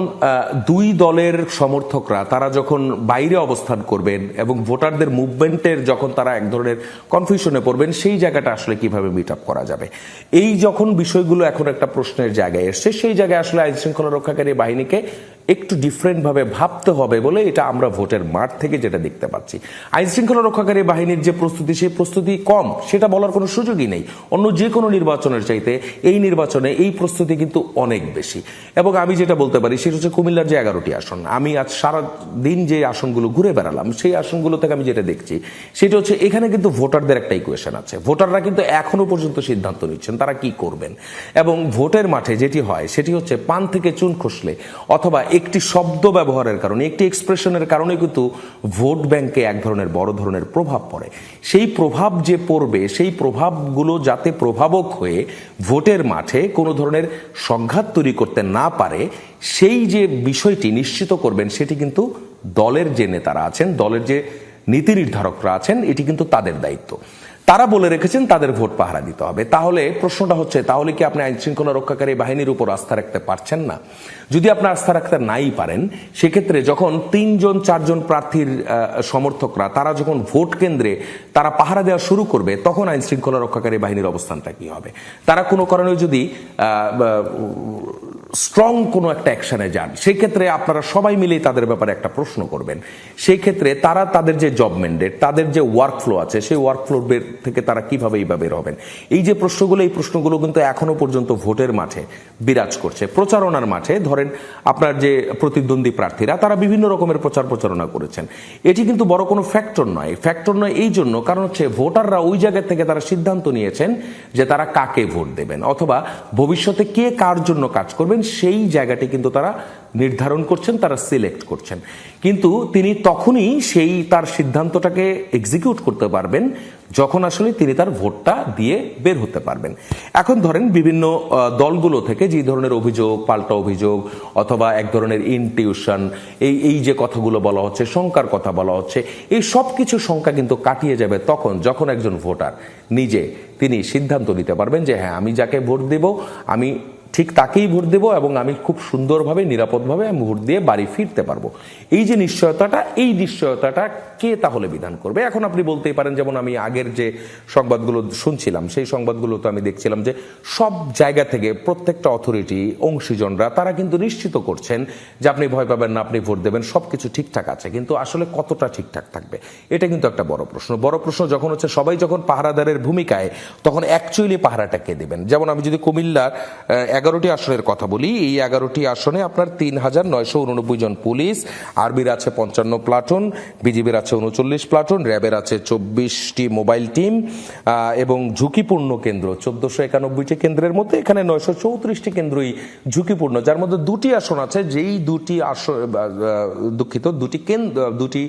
2 দলের সমর্থকরা তারা যখন বাইরে অবস্থান করবেন এবং ভোটারদের মুভমেন্টের যখন তারা এক ধরনের কনফিউশনে পড়বেন, সেই জায়গাটা আসলে কিভাবে মিট আপ করা যাবে? এই যখন বিষয়গুলো এখন একটা প্রশ্নের জায়গায় এসছে, সেই জায়গায় আসলে আইন শৃঙ্খলা রক্ষাকারী বাহিনীকে একটু ডিফারেন্টভাবে ভাবতে হবে বলে এটা আমরা ভোটের মাঠ থেকে যেটা দেখতে পাচ্ছি। আইন শৃঙ্খলা রক্ষাকারী বাহিনীর যে প্রস্তুতি, সেই প্রস্তুতি কম, সেটা বলার কোনো সুযোগই নেই। অন্য যে কোনো নির্বাচনের চাইতে এই নির্বাচনে এই প্রস্তুতি কিন্তু অনেক বেশি। এবং আমি যেটা বলতে পারি সেটা হচ্ছে কুমিল্লার যে 11টি আসন, আমি আজ সারা দিন যে আসনগুলো ঘুরে বেড়ালাম, সেই আসনগুলো থেকে আমি যেটা দেখছি সেটা হচ্ছে এখানে কিন্তু ভোটারদের একটা ইকুয়েশন আছে। ভোটাররা কিন্তু এখনো পর্যন্ত সিদ্ধান্ত নিচ্ছেন তারা কি করবেন। এবং ভোটের মাঠে যেটি হয় সেটি হচ্ছে পান থেকে চুন খসলে অথবা একটি শব্দ ব্যবহারের কারণে, একটি এক্সপ্রেশনের কারণে কিন্তু ভোট ব্যাংকে এক ধরনের বড় ধরনের প্রভাব পড়ে। সেই প্রভাব যে পড়বে, সেই প্রভাবগুলো যাতে প্রভাবক হয়ে ভোটের মাঠে কোনো ধরনের সংঘাত তৈরি করতে না পারে, সেই যে বিষয়টি নিশ্চিত করবেন সেটি কিন্তু দলের যে নেতারা আছেন, দলের যে নীতি নির্ধারকরা আছেন, এটি কিন্তু তাদের দায়িত্ব। তারা বলে রেখেছেন তাদের ভোট পাহারা দিতে হবে। তাহলে প্রশ্নটা হচ্ছে, তাহলে কি আপনি আইন শৃঙ্খলা রক্ষাকারী বাহিনীর উপর আস্থা রাখতে পারছেন না? যদি আপনি আস্থা রাখতে নাই পারেন, সেক্ষেত্রে যখন 3-4জন প্রার্থীর সমর্থকরা তারা যখন ভোট কেন্দ্রে তারা পাহারা দেওয়া শুরু করবে, তখন আইন শৃঙ্খলা রক্ষাকারী বাহিনীর অবস্থানটা কি হবে? তারা কোনো কারণে যদি স্ট্রং কোনো একটা অ্যাকশনে যান, সেই ক্ষেত্রে আপনারা সবাই মিলেই তাদের ব্যাপারে একটা প্রশ্ন করবেন। সেই ক্ষেত্রে তারা তাদের যে জব ম্যান্ডেট, তাদের যে ওয়ার্কফ্লো আছে, সেই ওয়ার্কফ্লো থেকে তারা কিভাবে বের হবেন? এই যে প্রশ্নগুলো, এই প্রশ্নগুলো কিন্তু এখনো পর্যন্ত ভোটের মাঠে বিরাজ করছে। প্রচারণার মাঠে ধরেন আপনার যে প্রতিদ্বন্দ্বী প্রার্থীরা তারা বিভিন্ন রকমের প্রচারণা করেছেন, এটি কিন্তু বড় কোনো ফ্যাক্টর নয়। ফ্যাক্টর নয় এই জন্য কারণ হচ্ছে ভোটাররা ওই জায়গা থেকে তারা সিদ্ধান্ত নিয়েছেন যে তারা কাকে ভোট দেবেন অথবা ভবিষ্যতে কে কার জন্য কাজ করবেন, সেই জায়গাটি কিন্তু তারা নির্ধারণ করছেন, তারা সিলেক্ট করছেন। কিন্তু তিনি তখনই সেই তার সিদ্ধান্তটাকে এক্সিকিউট করতে পারবেন যখন আসলে তিনি তার ভোটটা দিয়ে বের হতে পারবেন। এখন ধরেন বিভিন্ন দলগুলো থেকে যে ধরনের অভিযোগ, পাল্টা অভিযোগ অথবা এক ধরনের ইনটিউশন, এই যে কথাগুলো বলা হচ্ছে, শঙ্কার কথা বলা হচ্ছে, এই সব কিছু শঙ্কা কিন্তু কাটিয়ে যাবে তখন যখন একজন ভোটার নিজে তিনি সিদ্ধান্ত নিতে পারবেন যে হ্যাঁ, আমি যাকে ভোট দেব আমি ঠিক তাকেই ভোট দেব এবং আমি খুব সুন্দরভাবে নিরাপদভাবে আমি ভোট দিয়ে বাড়ি ফিরতে পারবো। এই যে নিশ্চয়তাটা, এই নিশ্চয়তাটা কে তাহলে বিধান করবে? এখন আপনি বলতেই পারেন, যেমন আমি আগের যে সংবাদগুলো শুনছিলাম সেই সংবাদগুলো তো আমি দেখছিলাম যে সব জায়গা থেকে প্রত্যেকটা অথরিটি, অংশীজনরা তারা কিন্তু নিশ্চিত করছেন যে আপনি ভয় পাবেন না, আপনি ভোট দেবেন, সবকিছু ঠিকঠাক আছে। কিন্তু আসলে কতটা ঠিকঠাক থাকবে এটা কিন্তু একটা বড় প্রশ্ন। বড় প্রশ্ন যখন হচ্ছে সবাই যখন পাহারাদারের ভূমিকায়, তখন অ্যাকচুয়ালি পাহারাটা কে দেবেন? যেমন আমি যদি কুমিল্লার 11টি আসনের কথা বলি, এই 11টি আসনে আপনার 3,989 জন পুলিশ, আর্মির আছে 55 প্লাটুন, বিজিবির আছে 39 প্লাটুন, র্যাবের আছে 24টি মোবাইল টিম এবং ঝুঁকিপূর্ণ কেন্দ্র 1491টি কেন্দ্রের মধ্যে এখানে 934টি কেন্দ্রই ঝুঁকিপূর্ণ, যার মধ্যে 2টি আসন আছে, যেই 2টি আসন, দুঃখিত, 2টি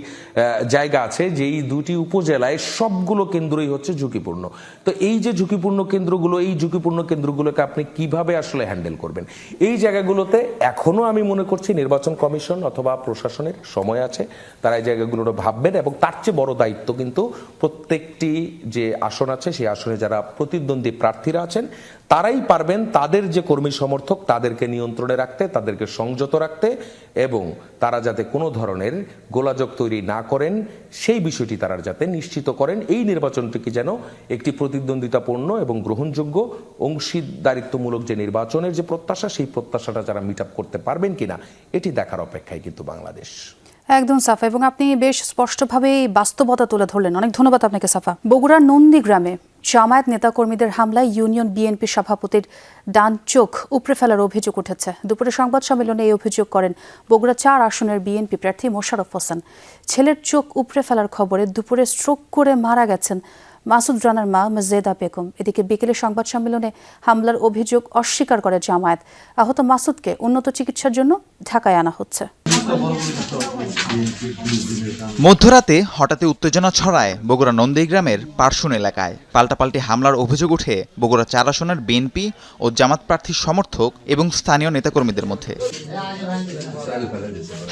জায়গা আছে যেই 2টি উপজেলায় সবগুলো কেন্দ্রই হচ্ছে ঝুঁকিপূর্ণ। তো এই যে ঝুঁকিপূর্ণ কেন্দ্রগুলো, এই ঝুঁকিপূর্ণ কেন্দ্রগুলোকে আপনি কিভাবে আসলে হ্যান্ডেল করবেন? এই জায়গাগুলোতে এখনো আমি মনে করছি নির্বাচন কমিশন অথবা প্রশাসনের সময় আছে, তারা এই জায়গাগুলো ভাববেন। এবং তার চেয়ে বড় দায়িত্ব কিন্তু প্রত্যেকটি যে আসন আছে সেই আসনে যারা প্রতিদ্বন্দ্বী প্রার্থীরা আছেন তারাই পারবেন তাদের যে কর্মী সমর্থক তাদেরকে নিয়ন্ত্রণে রাখতে, তাদেরকে সংযত রাখতে এবং তারা যাতে কোনো ধরনের গোলাযোগ তৈরি না করেন সেই বিষয়টি তারা যাতে নিশ্চিত করেন। এই নির্বাচনটিকে যেন একটি প্রতিদ্বন্দ্বিতাপূর্ণ এবং গ্রহণযোগ্য অংশীদারিত্বমূলক যে নির্বাচনের যে প্রত্যাশা, সেই প্রত্যাশাটা যারা মিট আপ করতে পারবেন কিনা এটি দেখার অপেক্ষায় কিন্তু বাংলাদেশ। একদম সাফা, এবং আপনি বেশ স্পষ্টভাবে বাস্তবতা তুলে ধরলেন। অনেক ধন্যবাদ আপনাকে সাফা। বগুড়ার নন্দীগ্রামে জামায়াত নেতাকর্মীদের হামলায় ইউনিয়ন বিএনপি সভাপতির ডান চোখ উপড়ে ফেলার অভিযোগ উঠেছে। দুপুরে সংবাদ সম্মেলনে এই অভিযোগ করেন বগুড়া 4 আসনের বিএনপি প্রার্থী মোশাররফ হোসেন। ছেলের চোখ উপড়ে ফেলার খবরে দুপুরে স্ট্রোক করে মারা গেছেন মাসুদ রানার মা মাজেদা বেগম। এদিকে বিকেলে সংবাদ সম্মেলনে হামলার অভিযোগ অস্বীকার করে জামায়াত। আহত মাসুদকে উন্নত চিকিৎসার জন্য ঢাকায় আনা হচ্ছে। মধ্যরাতে হঠাৎই উত্তেজনা ছড়ায় বগুড়া নন্দীগ্রামের পারশুন এলাকায়। পাল্টাপাল্টি হামলার অভিযোগ ওঠে বগুড়া 4 আসনের বিএনপি ও জামাত প্রার্থীর সমর্থক এবং স্থানীয় নেতাকর্মীদের মধ্যে।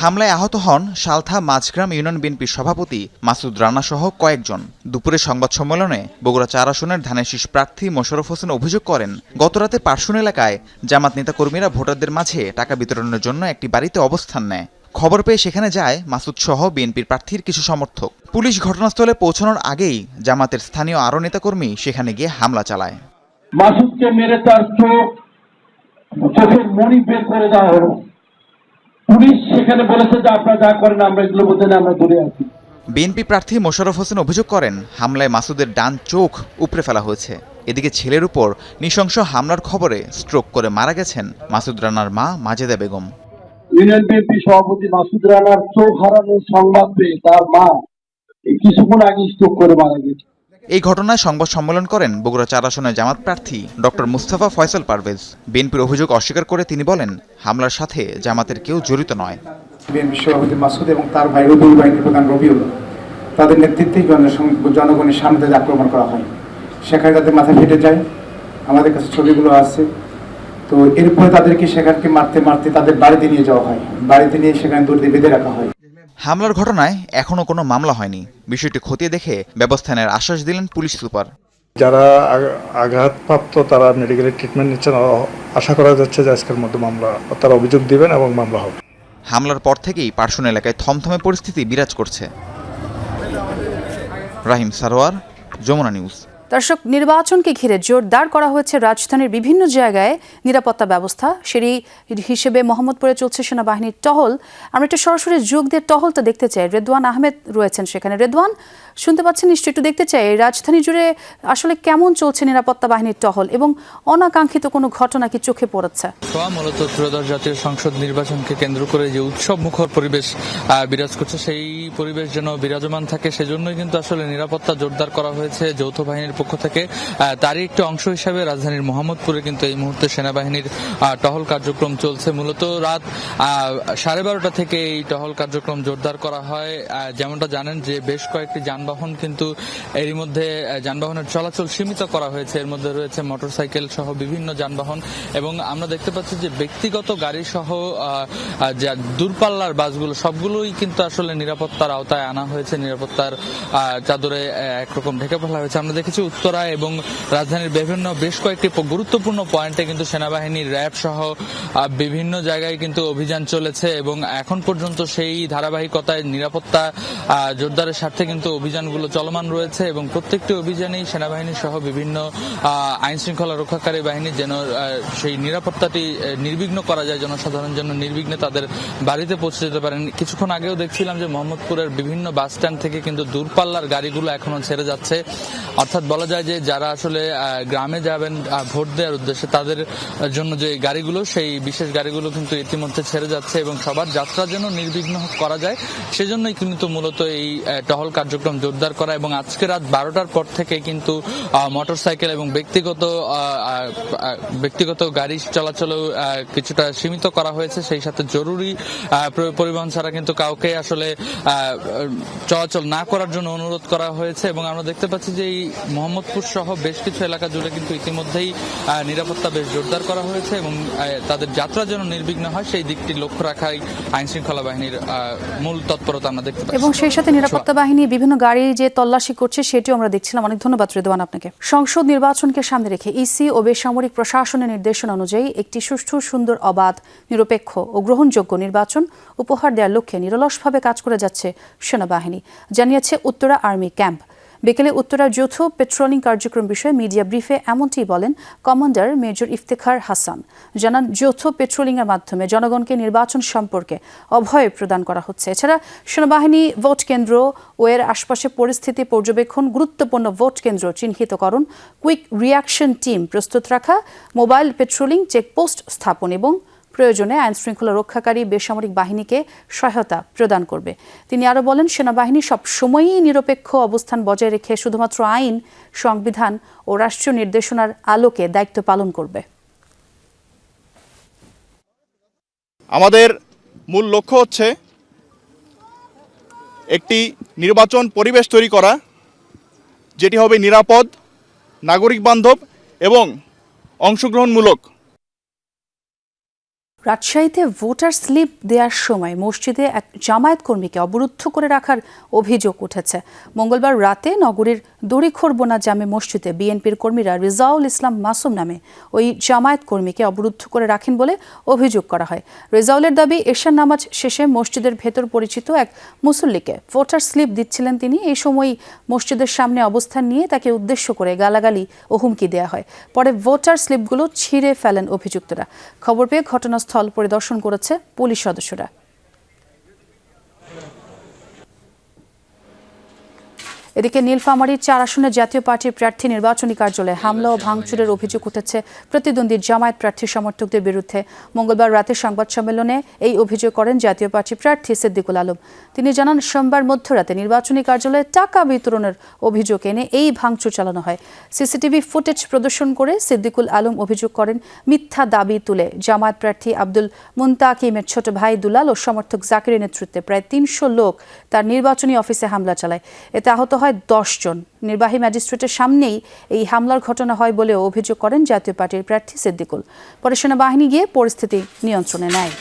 হামলায় আহত হন সালথা মাঝগ্রাম ইউনিয়ন বিএনপির সভাপতি মাসুদ রানা সহ কয়েকজন। দুপুরে সংবাদ সম্মেলনে বগুড়া 4 আসনের ধানের শীষ প্রার্থী মোশাররফ হোসেন অভিযোগ করেন, গতরাতে পারশুন এলাকায় জামাত নেতাকর্মীরা ভোটারদের মাঝে টাকা বিতরণের জন্য একটি বাড়িতে অবস্থান নেয়। খবর পেয়ে সেখানে যায় মাসুদ সহ বিএনপির প্রার্থীর কিছু সমর্থক। পুলিশ ঘটনাস্থলে পৌঁছানোর আগেই জামাতের স্থানীয় আরো নেতাকর্মী সেখানে গিয়ে হামলা চালায়। মাসুদকে মেরে তার চোখের মণি বের করে দেওয়া হলো। পুলিশ সেখানে বলেছে যে আপনারা যা করেন আমরা এগুলো বলতে না, আমরা দূরে আছি। বিএনপি প্রার্থী মোশাররফ হোসেন অভিযোগ করেন, হামলায় মাসুদের ডান চোখ উপড়ে ফেলা হয়েছে। এদিকে ছেলের উপর নৃশংস হামলার খবরে স্ট্রোক করে মারা গেছেন মাসুদ রানার মা মাজেদা বেগম। ইউনিয়ন বিএনপি সভাপতি মাসুদ রানার চোখ হারানোর সংবাদ পেয়ে তার মা কিছুক্ষণ আগে স্ট্রোক করে মারা গেছে। এই ঘটনায় সংবাদ সম্মেলন করেন বগুড়া 4 আসনের জামাত প্রার্থী ডক্টর মুস্তাফা ফয়সাল পারভেজ। বিএনপির অভিযোগ অস্বীকার করে তিনি বলেন, হামলার সাথে জামাতের কেউ জড়িত নয়। বিএনপি সভাপতি মাসুদ এবং তার ভাই রবিউল বাহিনীর প্রধান রবিউল, তাদের নেতৃত্বেই জনগণের সামনে আক্রমণ করা হয়। সেখানে তাদের মাথা ফেটে যায়, আমাদের কাছে ছবিগুলো আছে। তো এরপরে তাদেরকে সেখানকে মারতে মারতে তাদের বাড়িতে নিয়ে যাওয়া হয়, বাড়িতে নিয়ে সেখানে দড়ি দিয়ে বেঁধে রাখা হয়। হামলার ঘটনায় এখনো কোনো মামলা হয়নি। বিষয়টি খতিয়ে দেখে ব্যবস্থা নেওয়ার আশ্বাস দিলেন পুলিশ সুপার। যারা আঘাতপ্রাপ্ত তারা মেডিকেল ট্রিটমেন্ট নিচ্ছেন, আশা করা যাচ্ছে যে আজকের মধ্যে মামলা, তারা অভিযোগ দিবেন এবং মামলা হবে। হামলার পর থেকেই পার্শ্বন এলাকায় থমথমে পরিস্থিতি বিরাজ করছে। রাহিম সারোয়ার, যমুনা নিউজ। দর্শক, নির্বাচনকে ঘিরে জোরদার করা হয়েছে রাজধানীর বিভিন্ন জায়গায় নিরাপত্তা ব্যবস্থা। সেই হিসেবে মোহাম্মদপুরে চলছে সেনাবাহিনীর টহল। আমরা একটু সরাসরি যোগ দিয়ে টহলটা দেখতে চাই। রেদওয়ান আহমেদ রয়েছেন সেখানে। রেদওয়ান, শুনতে পাচ্ছেন নিশ্চয়ই? একটু দেখতে চাই রাজধানী জুড়ে আসলে কেমন চলছে নিরাপত্তা বাহিনীর টহল এবং অনাকাঙ্ক্ষিত কোনো ঘটনা কি চোখে পড়েছে? মূলত ত্রয়োদশ জাতীয় সংসদ নির্বাচনকে কেন্দ্র করে যে উৎসব মুখর পরিবেশ বিরাজ করছে, সেই পরিবেশ যেন বিরাজমান থাকে সেজন্যই কিন্তু আসলে নিরাপত্তা জোরদার করা হয়েছে যৌথ বাহিনীর পক্ষ থেকে। তারই একটি অংশ হিসাবে রাজধানীর মোহাম্মদপুরে কিন্তু এই মুহূর্তে সেনাবাহিনীর টহল কার্যক্রম চলছে। মূলত রাত 12:30 থেকে এই টহল কার্যক্রম জোরদার করা হয়। যেমনটা জানেন যে বেশ কয়েকটি যানবাহন কিন্তু এরই মধ্যে যানবাহনের চলাচল সীমিত করা হয়েছে। এর মধ্যে রয়েছে মোটরসাইকেল সহ বিভিন্ন যানবাহন এবং আমরা দেখতে পাচ্ছি যে ব্যক্তিগত গাড়ি সহ দূরপাল্লার বাসগুলো সবগুলোই কিন্তু আসলে নিরাপত্তার আওতায় আনা হয়েছে, নিরাপত্তার চাদরে একরকম ঢেকে ফেলা হয়েছে। আমরা দেখেছি উত্তরা এবং রাজধানীর বিভিন্ন বেশ কয়েকটি গুরুত্বপূর্ণ পয়েন্টে কিন্তু সেনাবাহিনীর র্যাব সহ বিভিন্ন জায়গায় কিন্তু অভিযান চলেছে এবং এখন পর্যন্ত সেই ধারাবাহিকতায় নিরাপত্তা জোরদারের স্বার্থে কিন্তু অভিযানগুলো চলমান রয়েছে এবং প্রত্যেকটি অভিযানেই সেনাবাহিনী সহ বিভিন্ন আইন শৃঙ্খলা রক্ষাকারী বাহিনী যেন সেই নিরাপত্তাটি নির্বিঘ্ন করা যায়, জনসাধারণ যেন নির্বিঘ্নে তাদের বাড়িতে পৌঁছে যেতে পারেন। কিছুক্ষণ আগেও দেখছিলাম যে মোহাম্মদপুরের বিভিন্ন বাস স্ট্যান্ড থেকে কিন্তু দূরপাল্লার গাড়িগুলো এখনো ছেড়ে যাচ্ছে। অর্থাৎ বলা যায় যে যারা আসলে গ্রামে যাবেন ভোট দেওয়ার উদ্দেশ্যে তাদের জন্য যে গাড়িগুলো, সেই বিশেষ গাড়িগুলো কিন্তু ইতিমধ্যে ছেড়ে যাচ্ছে এবং সবার যাত্রা যেন নির্বিঘ্ন করা যায় সেজন্যই কিন্তু মূলত এই টহল কার্যক্রম জোরদার করা। এবং আজকে রাত 12টার পর থেকে কিন্তু মোটরসাইকেল এবং ব্যক্তিগত গাড়ি চলাচলেও কিছুটা সীমিত করা হয়েছে। সেই সাথে জরুরি পরিবহন ছাড়া কিন্তু কাউকে আসলে চলাচল না করার জন্য অনুরোধ করা হয়েছে এবং আমরা দেখতে পাচ্ছি যে এই মোহাম্মদপুর সহ বেশ কিছু এলাকা জুড়ে কিন্তু ইতিমধ্যেই নিরাপত্তা বেশ জোরদার করা হয়েছে এবং তাদের যাত্রা যেন নির্বিঘ্ন হয় সেই দিকটি লক্ষ্য রাখাই আইন শৃঙ্খলা বাহিনীর মূল তৎপরতা আমরা দেখতে পাচ্ছি। এবং সেই সাথে নিরাপত্তা বাহিনী বিভিন্ন গাড়ি যে তল্লাশি করছে সেটিও আমরা দেখছিলাম। অনেক ধন্যবাদ রেদওয়ান আপনাকে। সংসদ নির্বাচনকে সামনে রেখে ইসি ও বেসামরিক প্রশাসনের নির্দেশনা অনুযায়ী একটি সুষ্ঠু, সুন্দর, অবাধ, নিরপেক্ষ ও গ্রহণযোগ্য নির্বাচন উপহার দেওয়ার লক্ষ্যে নিরলসভাবে কাজ করে যাচ্ছে সেনাবাহিনী, জানিয়েছে উত্তরা আর্মি ক্যাম্প। বিকেলে উত্তরার যৌথ পেট্রোলিং কার্যক্রম বিষয়ে মিডিয়া ব্রিফে এমনটি বলেন কমান্ডার মেজর ইফতেখার হাসান। জানান, যৌথ পেট্রোলিংয়ের মাধ্যমে জনগণকে নির্বাচন সম্পর্কে অভয় প্রদান করা হচ্ছে। এছাড়া সেনাবাহিনী ভোট কেন্দ্র ও এর আশপাশে পরিস্থিতি পর্যবেক্ষণ, গুরুত্বপূর্ণ ভোট কেন্দ্র চিহ্নিতকরণ, কুইক রিয়াকশন টিম প্রস্তুত রাখা, মোবাইল পেট্রোলিং চেকপোস্ট স্থাপন এবং প্রয়োজনে আইন শৃঙ্খলা রক্ষাকারী বেসামরিক বাহিনীকে সহায়তা প্রদান করবে। তিনি আরও বলেন, সেনাবাহিনী সবসময়ই নিরপেক্ষ অবস্থান বজায় রেখে শুধুমাত্র আইন, সংবিধান ও রাষ্ট্রীয় নির্দেশনার আলোকে দায়িত্ব পালন করবে। আমাদের মূল লক্ষ্য হচ্ছে একটি নির্বাচন পরিবেশ তৈরি করা, যেটি হবে নিরাপদ, নাগরিক বান্ধব এবং অংশগ্রহণমূলক। রাজশাহীতে ভোটার স্লিপ দেওয়ার সময় মসজিদে এক জামায়াত কর্মীকে অবরুদ্ধ করে রাখার অভিযোগ উঠেছে। মঙ্গলবার রাতে নগরীর দড়িখোরবোনা জামে মসজিদে বিএনপির কর্মীরা রেজাউল ইসলাম মাসুম নামে ওই জামায়াত কর্মীকে অবরুদ্ধ করে রাখেন বলে অভিযোগ করা হয়। রেজাউলের দাবি, এশার নামাজ শেষে মসজিদের ভেতর পরিচিত এক মুসল্লিকে ভোটার স্লিপ দিচ্ছিলেন তিনি। এই সময় মসজিদের সামনে অবস্থান নিয়ে তাকে উদ্দেশ্য করে গালাগালি ও হুমকি দেওয়া হয়। পরে ভোটার স্লিপগুলো ছিঁড়ে ফেলেন অভিযুক্তরা। খবর পেয়ে ঘটনাস্থল পরিদর্শন করেছে পুলিশ সদস্যরা। এদিকে নীলফামারীর 4 আসনের জাতীয় পার্টির প্রার্থী নির্বাচনী কার্যালয়ে হামলা ও ভাঙচুরের অভিযোগ উঠেছে প্রতিদ্বন্দ্বী জামায়াত প্রার্থী সমর্থকদের বিরুদ্ধে। মঙ্গলবার রাতে সংবাদ সম্মেলনে এই অভিযোগ করেন জাতীয় পার্টি প্রার্থী সিদ্দিকুল আলম। তিনি জানান, সোমবার মধ্যরাতে নির্বাচনী কার্যালয়ে টাকা বিতরণের অভিযোগ এনে এই ভাঙচুর চালানো হয়। সিসিটিভি ফুটেজ প্রদর্শন করে সিদ্দিকুল আলম অভিযোগ করেন, মিথ্যা দাবি তুলে জামায়াত প্রার্থী আব্দুল মুনতাকিমের ছোট ভাই দুলাল ও সমর্থক জাকিরের নেতৃত্বে প্রায় 300 লোক তার নির্বাচনী অফিসে হামলা চালায়। এতে আহত হয় 10 জন। নির্বাহী ম্যাজিস্ট্রেটের সামনেই এই হামলার ঘটনা হয় বলেও অভিযোগ করেন জাতীয় পার্টির প্রার্থী সিদ্দিকুল। পরে সেনাবাহিনী গিয়ে পরিস্থিতি নিয়ন্ত্রণে নেয়।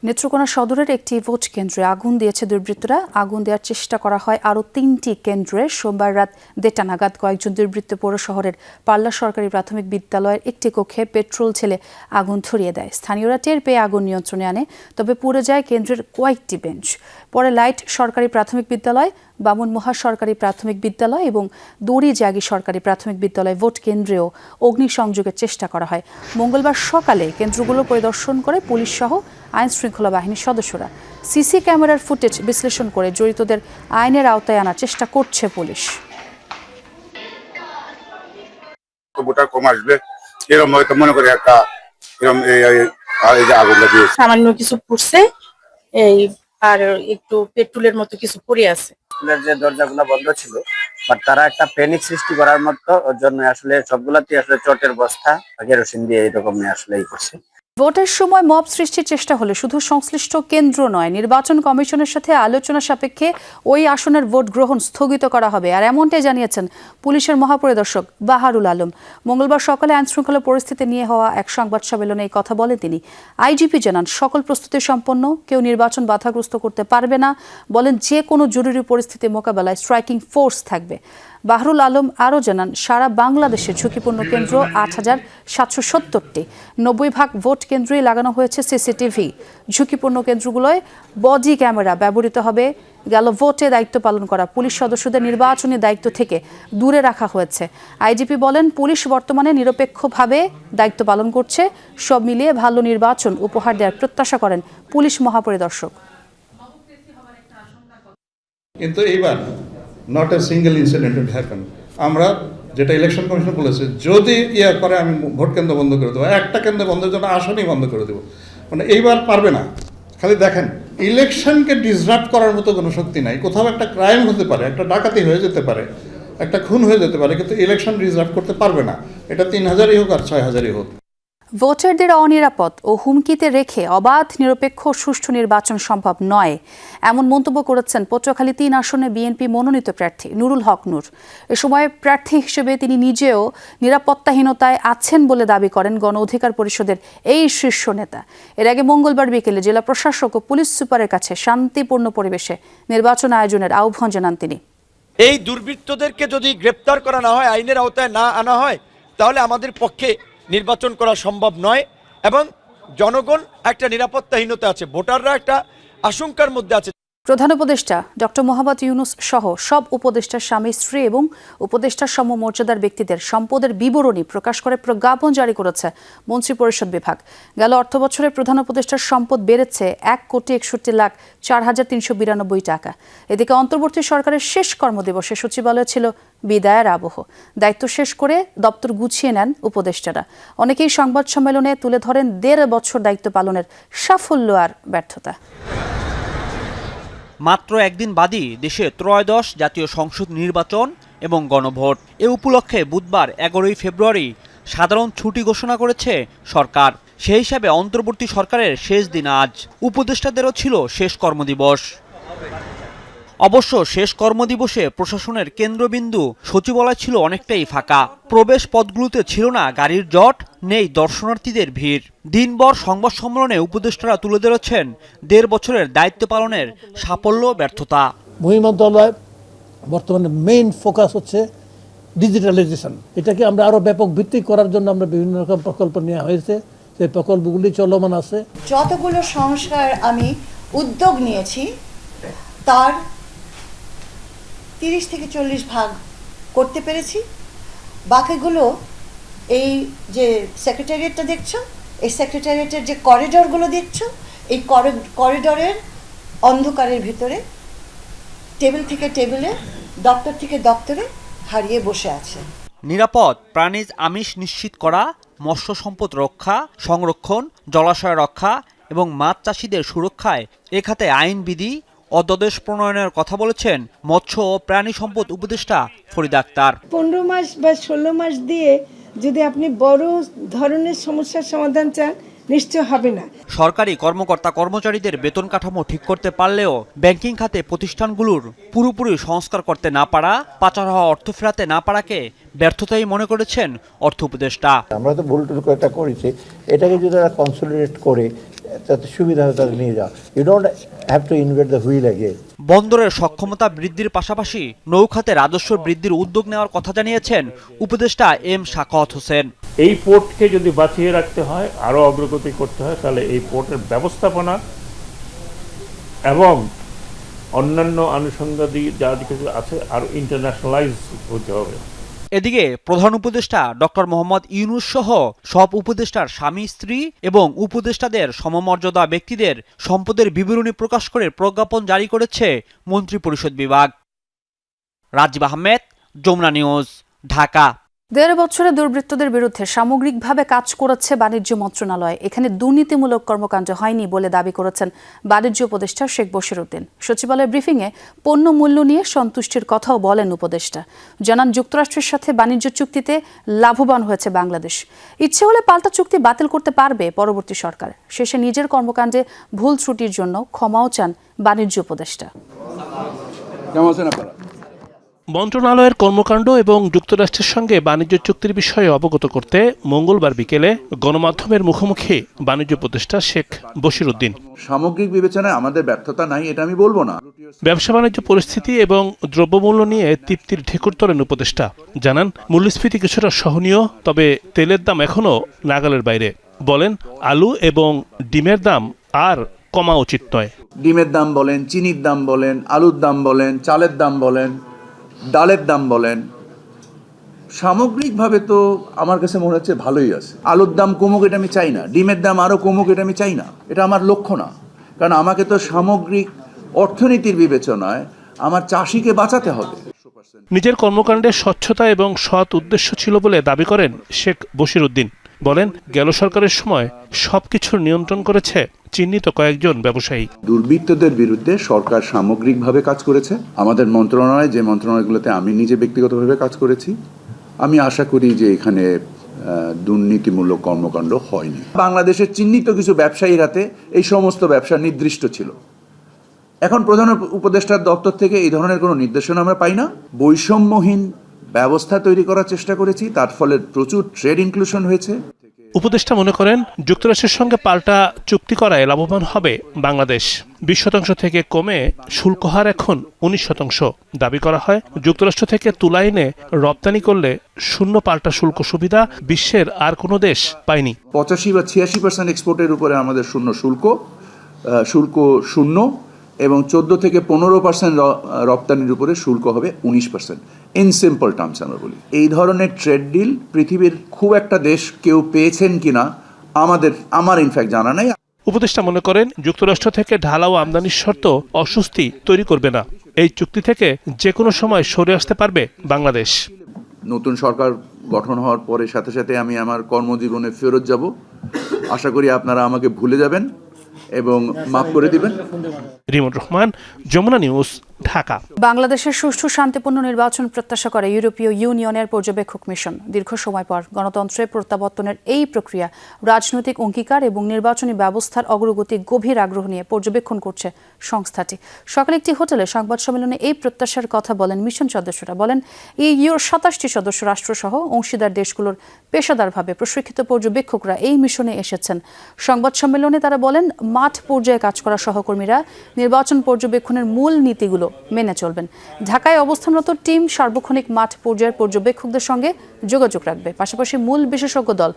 নেত্রকোনা সদরের একটি ভোট কেন্দ্রে আগুন দিয়েছে দুর্বৃত্তরা। আগুন দেওয়ার চেষ্টা করা হয় আরও 3টি কেন্দ্রে। সোমবার রাত 1টা নাগাদ কয়েকজন দুর্বৃত্ত পৌর শহরের পাল্লা সরকারি প্রাথমিক বিদ্যালয়ের একটি কক্ষে পেট্রোল ঢেলে আগুন ধরিয়ে দেয়। স্থানীয়রা টের পেয়ে আগুন নিয়ন্ত্রণে আনে, তবে পুড়ে যায় কেন্দ্রের কয়েকটি বেঞ্চ। পরে লাইট সরকারি প্রাথমিক বিদ্যালয়, বামুনমোহা সরকারি প্রাথমিক বিদ্যালয় এবং দড়িজাগি সরকারি প্রাথমিক বিদ্যালয় ভোট কেন্দ্রেও অগ্নিসংযোগের চেষ্টা করা হয়। মঙ্গলবার সকালে কেন্দ্রগুলো পরিদর্শন করে পুলিশ সহ আইন শৃঙ্খলা বাহিনীর সদস্যরা। সিসি ক্যামেরার ফুটেজ বিশ্লেষণ করে জড়িতদের আইনের আওতায় আনার চেষ্টা করছে পুলিশ। ভোটার কম আসবে এরকম হয়তো মনে করে একটা এরকম আগুনটা দিয়েছে। সামান্য কিছু পুড়ছে এই আর একটু পেট্রোলের মতো কিছু পড়ে আছে। স্কুলের যে দরজাগুলো বন্ধ ছিল, বাট তারা একটা প্যানিক সৃষ্টি করার মতো জন্য আসলে সবগুলাতে আসলে চটের বস্তা কেরোসিন দিয়ে এরকম আসলে করছে। ভোটের সময় মব সৃষ্টির চেষ্টা হলে শুধু সংশ্লিষ্ট কেন্দ্র নয়, নির্বাচন কমিশনের সাথে আলোচনা সাপেক্ষে ওই আসনের ভোট গ্রহণ স্থগিত করা হবে। আর এমনটাই জানিয়েছেন পুলিশের মহাপরিদর্শক বাহারুল আলম। মঙ্গলবার সকালে আইন শৃঙ্খলা পরিস্থিতি নিয়ে হওয়া এক সংবাদ সম্মেলনে এই কথা বলেন তিনি। আইজিপি জানান, সকল প্রস্তুতি সম্পন্ন, কেউ নির্বাচন বাধাগ্রস্ত করতে পারবে না। বলেন, যে কোনো জরুরি পরিস্থিতি মোকাবেলায় স্ট্রাইকিং ফোর্স থাকবে। বাহরুল আলম আরও জানান, সারা বাংলাদেশে ঝুঁকিপূর্ণ কেন্দ্র 8770টি, 90% ভোট কেন্দ্রেই লাগানো হয়েছে সিসিটিভি। ঝুঁকিপূর্ণ কেন্দ্রগুলোয় বডি ক্যামেরা ব্যবহৃত হবে। গেল ভোটে দায়িত্ব পালন করা পুলিশ সদস্যদের নির্বাচনী দায়িত্ব থেকে দূরে রাখা হয়েছে। আইজিপি বলেন, পুলিশ বর্তমানে নিরপেক্ষভাবে দায়িত্ব পালন করছে। সব মিলিয়ে ভালো নির্বাচন উপহার দেওয়ার প্রত্যাশা করেন পুলিশ মহাপরিদর্শক। কিন্তু এইবার not a single incident will happen. আমরা যেটা ইলেকশন কমিশন বলেছে, যদি করে আমি ভোট কেন্দ্র বন্ধ করে দেবো, একটা কেন্দ্র বন্ধের জন্য আসনই বন্ধ করে দেবো। মানে এইবার পারবে না। খালি দেখেন, ইলেকশনকে ডিসরাপ্ট করার মতো কোনো শক্তি নাই। কোথাও একটা ক্রাইম হতে পারে, একটা ডাকাতি হয়ে যেতে পারে, একটা খুন হয়ে যেতে পারে, কিন্তু ইলেকশন ডিসরাপ্ট করতে পারবে না। এটা 3000ই হোক আর 6000ই হোক। ভোটারদের অনিরাপদ ও হুমকিতে রেখে অবাধ, নিরপেক্ষ ও সুষ্ঠু নির্বাচন সম্ভব নয়, এমন মন্তব্য করেছেন পটুয়াখালী 3 আসনে বিএনপি মনোনীত প্রার্থী নুরুল হক নূর। এ সময় প্রার্থী হিসেবে তিনি নিজেও নিরাপত্তাহীনতায় আছেন বলে দাবি করেন গণ অধিকার পরিষদের এই শীর্ষ নেতা। এর আগে মঙ্গলবার বিকেলে জেলা প্রশাসক ও পুলিশ সুপারের কাছে শান্তিপূর্ণ পরিবেশে নির্বাচন আয়োজনের আহ্বান জানান তিনি। এই দুর্বৃত্তদেরকে যদি গ্রেপ্তার করা না হয়, আইনের আওতায় না আনা হয়, তাহলে আমাদের পক্ষে নির্বাচন করা সম্ভব নয় এবং জনগণ একটা নিরাপত্তাহীনতা আছে, ভোটাররা একটা আশঙ্কার মধ্যে আছে। প্রধান উপদেষ্টা ডক্টর মোহাম্মদ ইউনুস সহ সব উপদেষ্টার স্বামী স্ত্রী এবং উপদেষ্টার সমমর্যাদার ব্যক্তিদের সম্পদের বিবরণী প্রকাশ করে প্রজ্ঞাপন জারি করেছে মন্ত্রিপরিষদ বিভাগ। গেল অর্থবছরে প্রধান উপদেষ্টার সম্পদ বেড়েছে 1,61,04,392 টাকা। এদিকে অন্তর্বর্তী সরকারের শেষ কর্মদিবসে সচিবালয় ছিল বিদায়ের আবহ। দায়িত্ব শেষ করে দপ্তর গুছিয়ে নেন উপদেষ্টারা। অনেকেই সংবাদ সম্মেলনে তুলে ধরেন 1.5 বছর দায়িত্ব পালনের সাফল্য আর ব্যর্থতা। মাত্র একদিন বাদই দেশে ত্রয়োদশ জাতীয় সংসদ নির্বাচন এবং গণভোট। এ উপলক্ষে বুধবার 11 ফেব্রুয়ারি সাধারণ ছুটি ঘোষণা করেছে সরকার। সেই হিসাবে অন্তর্বর্তী সরকারের শেষ দিন আজ। উপদেষ্টাদেরও ছিল শেষ কর্মদিবস। অবশ্য শেষ কর্মদিবসে প্রশাসনের কেন্দ্রবিন্দু সচিবালয় ছিল অনেকটাই ফাঁকা। প্রবেশ পথগুলোতে ছিল না গাড়ির জট, নেই দর্শনার্থীদের ভিড়। দিনভর সংবাদ সম্মেলনে উপদেষ্টারা তুলে ধরেছেন 1.5 বছরের দায়িত্ব পালনের সাফল্য ব্যর্থতা। মন্ত্রণালয় বর্তমানে মেইন ফোকাস হচ্ছে ডিজিটালাইজেশন। এটাকে আমরা আরো ব্যাপক ভিত্তিক করার জন্য আমরা বিভিন্ন রকম প্রকল্প নেওয়া হয়েছে। সেই প্রকল্পগুলি চলমান আছে। যতগুলো সংস্কার আমি উদ্যোগ নিয়েছি তার 30 থেকে 40 ভাগ করতে পেরেছি। বাকিগুলো এই যে সেক্রেটারিয়েটটা দেখছো, এই সেক্রেটারিয়েটের যে করিডোরগুলো দেখছো, এই করিডোরের অন্ধকারের ভিতরে টেবিল থেকে টেবিলে, দপ্তর থেকে দপ্তরে হারিয়ে বসে আছে। নিরাপদ প্রাণীজ আমিষ নিশ্চিত করা, মৎস্য সম্পদ রক্ষা, সংরক্ষণ, জলাশয় রক্ষা এবং মাছ চাষিদের সুরক্ষায় এ খাতে আইনবিধি অধ্যাদেশ প্রণয়নের কথা বলেছেন মৎস্য ও প্রাণী সম্পদ উপদেষ্টা ফরিদা আক্তার। 15 মাস বা 16 মাস দিয়ে যদি আপনি বড় ধরনের সমস্যার সমাধান চান, নিশ্চয় হবে না। সরকারি কর্মকর্তা কর্মচারীদের বেতন কাঠামো ঠিক করতে পারলেও ব্যাংকিং খাতে প্রতিষ্ঠানগুলোর পুরোপুরি সংস্কার করতে না পারা, পাচার হওয়া অর্থ ফেরাতে না পারাকে ব্যর্থতাই মনে করেছেন অর্থ উপদেষ্টা। আমরা তো ভুল একটা করেছি, এটাকে যদি তারা কনসলিডেট করে তাতে সুবিধা হয়, তাদের নিয়ে যাও। You don't have to invent the wheel again. বন্দরের সক্ষমতা বৃদ্ধির পাশাপাশি নৌখাতে রাজস্ব বৃদ্ধির উদ্যোগ নেওয়ার কথা জানিয়েছেন উপদেষ্টা এম সাখাওয়াত হোসেন। এই পোর্টকে যদি বাঁচিয়ে রাখতে হয়, আরও অগ্রগতি করতে হয়, তাহলে এই পোর্টের ব্যবস্থাপনা এবং অন্যান্য আনুষঙ্গিক যা কিছু আছে আরও ইন্টারন্যাশনালাইজ হতে হবে। এদিকে প্রধান উপদেষ্টা ডক্টর মোহাম্মদ ইউনূস সহ সব উপদেষ্টার স্বামী স্ত্রী এবং উপদেষ্টাদের সমমর্যাদা ব্যক্তিদের সম্পদের বিবরণী প্রকাশ করে প্রজ্ঞাপন জারি করেছে মন্ত্রিপরিষদ বিভাগ। রাজীব আহমেদ, যমুনা নিউজ, ঢাকা। 1.5 বছরে দুর্বৃত্তদের বিরুদ্ধে সামগ্রিকভাবে কাজ করেছে বাণিজ্য মন্ত্রণালয়। এখানে দুর্নীতিমূলক কর্মকাণ্ড হয়নি বলে দাবি করেছেন বাণিজ্য উপদেষ্টা শেখ বশিরউদ্দিন। সচিবালয় ব্রিফিংয়ে পণ্য মূল্য নিয়ে সন্তুষ্টির কথাও বলেন উপদেষ্টা। জানান, যুক্তরাষ্ট্রের সাথে বাণিজ্য চুক্তিতে লাভবান হয়েছে বাংলাদেশ। ইচ্ছে হলে পাল্টা চুক্তি বাতিল করতে পারবে পরবর্তী সরকার। শেষে নিজের কর্মকাণ্ডে ভুল ত্রুটির জন্য ক্ষমাও চান বাণিজ্য উপদেষ্টা। মন্ত্রণালয়ের কর্মকাণ্ড এবং যুক্তরাষ্ট্রের সঙ্গে বাণিজ্য চুক্তির বিষয়ে অবগত করতে মঙ্গলবার বিকেলে গণমাধ্যমের মুখোমুখি বাণিজ্য উপদেষ্টা শেখ বশিরউদ্দিন। সামগ্রিক বিবেচনায় আমাদের ব্যর্থতা নাই এটা আমি বলবো না। ব্যবসা বাণিজ্য পরিস্থিতি এবং দ্রব্যমূল্য নিয়ে তৃপ্তির ঢেকুর তোলেন উপদেষ্টা। জানান, মূল্যস্ফীতি কিছুটা সহনীয়, তবে তেলের দাম এখনও নাগালের বাইরে। বলেন, আলু এবং ডিমের দাম আর কমা উচিত নয়। ডিমের দাম বলেন, চিনির দাম বলেন, আলুর দাম বলেন, চালের দাম বলেন, ডালের দাম বলেন, সামগ্রিকভাবে তো আমার কাছে মনে হচ্ছে ভালোই আছে। আলুর দাম কমুক এটা আমি চাই না, ডিমের দাম আরও কমুক এটা আমি চাই না, এটা আমার লক্ষ্য না। কারণ আমাকে তো সামগ্রিক অর্থনীতির বিবেচনায় আমার চাষিকে বাঁচাতে হবে। নিজের কর্মকাণ্ডে স্বচ্ছতা এবং সৎ উদ্দেশ্য ছিল বলে দাবি করেন শেখ বশিরউদ্দিন। বলেন, গেল সরকারের সময় সবকিছুর নিয়ন্ত্রণ করেছে চিহ্নিত কয়েকজন ব্যবসায়ী। দুর্বৃত্তদের বিরুদ্ধে সরকার সামগ্রিকভাবে কাজ করেছে। আমাদের মন্ত্রণালয়, যে মন্ত্রণালয়গুলোতে আমি নিজে ব্যক্তিগতভাবে কাজ করেছি, আমি আশা করি যে এখানে দুর্নীতিমূলক কর্মকাণ্ড হয়নি। বাংলাদেশের চিহ্নিত কিছু ব্যবসায়ীর হাতে এই সমস্ত ব্যবসা নির্দিষ্ট ছিল। এখন প্রধান উপদেষ্টার দপ্তর থেকে এই ধরনের কোনো নির্দেশনা আমরা পাই না। বৈষম্যহীন ব্যবস্থা তৈরি করার চেষ্টা করেছি, তার ফলে প্রচুর ট্রেড ইনক্লুশন হয়েছে। উপদেষ্টা মনে করেন, যুক্তরাষ্ট্রের সঙ্গে পাল্টা চুক্তি করায় লাভবান হবে বাংলাদেশ। 20% থেকে কমে শুল্ক হার এখন 19%। দাবি করা হয়, যুক্তরাষ্ট্র থেকে তুলা এনে রপ্তানি করলে শূন্য পাল্টা শুল্ক সুবিধা বিশ্বের আর কোনো দেশ পায়নি। 85 বা 86% এক্সপোর্টের উপরে আমাদের শূন্য শুল্ক শূন্য, এবং 14 থেকে 15% রপ্তানির উপরে শুল্ক হবে 19%। ইন সিম্পল টার্মস আমরা বলি, এই ধরনের ট্রেড ডিল পৃথিবীর খুব একটা দেশ কেউ পেয়েছেন কিনা আমার ইনফ্যাক্ট জানা নাই। উপদেষ্টা মনে করেন, যুক্তরাষ্ট্র থেকে ঢালাও আমদানির শর্ত অস্বস্তি তৈরি করবে না। এই চুক্তি থেকে যে কোনো সময় সরে আসতে পারবে বাংলাদেশ। নতুন সরকার গঠন হওয়ার পরে সাথে সাথে আমি আমার কর্মজীবনে ফেরত যাব। আশা করি আপনারা আমাকে ভুলে যাবেন এবং মাফ করে দিবেন। রিমন রহমান, যমুনা নিউজ, ঢাকা। বাংলাদেশের সুষ্ঠু শান্তিপূর্ণ নির্বাচন প্রত্যাশা করে ইউরোপীয় ইউনিয়নের পর্যবেক্ষক মিশন। দীর্ঘ সময় পর গণতন্ত্রের প্রত্যাবর্তনের এই প্রক্রিয়া রাজনৈতিক অঙ্গীকার এবং নির্বাচনী ব্যবস্থার অগ্রগতি গভীর আগ্রহ নিয়ে পর্যবেক্ষণ করছে সংস্থাটি। সকালে একটি হোটেলে সংবাদ সম্মেলনে এই প্রত্যাশার কথা বলেন মিশন সদস্যরা। বলেন, ইউর 27টি সদস্য রাষ্ট্রসহ অংশীদার দেশগুলোর পেশাদারভাবে প্রশিক্ষিত পর্যবেক্ষকরা এই মিশনে এসেছেন। সংবাদ সম্মেলনে তারা বলেন, মাঠ পর্যায়ে কাজ করা সহকর্মীরা নির্বাচন পর্যবেক্ষণের মূল নীতিগুলো মেনে চলবেন। ঢাকায় অবস্থানরত টিম সার্বক্ষণিক মাঠ পর্যায়ের পর্যবেক্ষকদের সঙ্গে যোগাযোগ রাখবে। পাশাপাশি মূল বিশেষজ্ঞ দল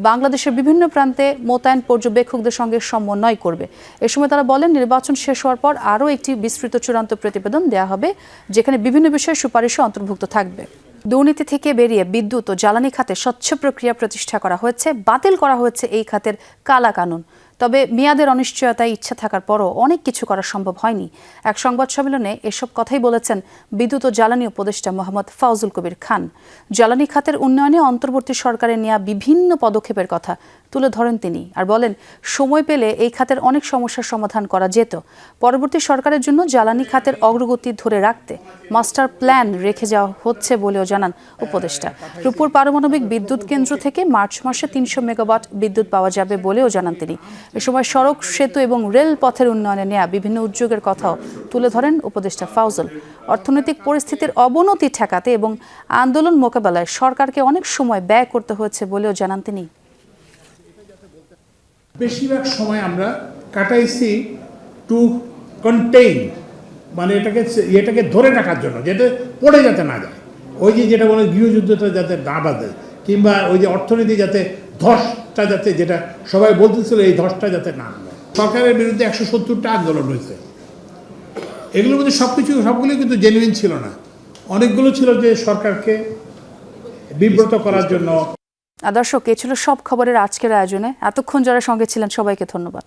বাংলাদেশের বিভিন্ন প্রান্তে মোতায়েন পর্যবেক্ষকদের সঙ্গে সমন্বয় করবে। এ সময় তারা বলেন, নির্বাচন শেষ হওয়ার পর আরও একটি বিস্তৃত চূড়ান্ত প্রতিবেদন দেওয়া হবে, যেখানে বিভিন্ন বিষয়ে সুপারিশও অন্তর্ভুক্ত থাকবে। দুর্নীতি থেকে বেরিয়ে বিদ্যুৎ ও জ্বালানি খাতে স্বচ্ছ প্রক্রিয়া প্রতিষ্ঠা করা হয়েছে। বাতিল করা হয়েছে এই খাতের কালা কানুন। তবে মেয়াদের অনিশ্চয়তায় ইচ্ছা থাকার পরও অনেক কিছু করা সম্ভব হয়নি। এক সংবাদ সম্মেলনে এসব কথাই বলেছেন বিদ্যুৎ ও জ্বালানি উপদেষ্টা মোহাম্মদ ফাউজুল কবির খান। জ্বালানি খাতের উন্নয়নে অন্তর্বর্তী সরকারের নেওয়া বিভিন্ন পদক্ষেপের কথা তুলে ধরেন তিনি, আর বলেন সময় পেলে এই খাতের অনেক সমস্যার সমাধান করা যেত। পরবর্তী সরকারের জন্য জ্বালানি খাতের অগ্রগতি ধরে রাখতে মাস্টার প্ল্যান রেখে যাওয়া হচ্ছে বলেও জানান উপদেষ্টা। রূপপুর পারমাণবিক বিদ্যুৎ কেন্দ্র থেকে মার্চ মাসে 300 মেগাওয়াট বিদ্যুৎ পাওয়া যাবে বলেও জানান তিনি। এ সময় সড়ক, সেতু এবং রেল পথের উন্নয়নে নেওয়া বিভিন্ন উদ্যোগের কথাও তুলে ধরেন উপদেষ্টা ফাউজুল। অর্থনৈতিক পরিস্থিতির অবনতি ঠেকাতে এবং আন্দোলন মোকাবেলায় সরকারকে অনেক সময় ব্যয় করতে হয়েছে বলেও জানান তিনি। বেশিরভাগ সময় আমরা কাটাইছি টু কন্টেইন, মানে এটাকে ধরে রাখার জন্য, যেটা পড়ে যাতে না যায়। ওই যেটা বলে গৃহযুদ্ধটা যাতে না বাঁধে, কিংবা ওই যে অর্থনীতি যাতে ধসটা যাতে, যেটা সবাই বলতেছিল এই ধসটা যাতে না হয়। সরকারের বিরুদ্ধে 170টা আন্দোলন হয়েছে। এগুলোর মধ্যে সবগুলো কিন্তু জেনুইন ছিল না, অনেকগুলো ছিল যে সরকারকে বিব্রত করার জন্য। দর্শক, এ ছিল সব খবরের আজকের আয়োজনে। এতক্ষণ যারা সঙ্গে ছিলেন সবাইকে ধন্যবাদ।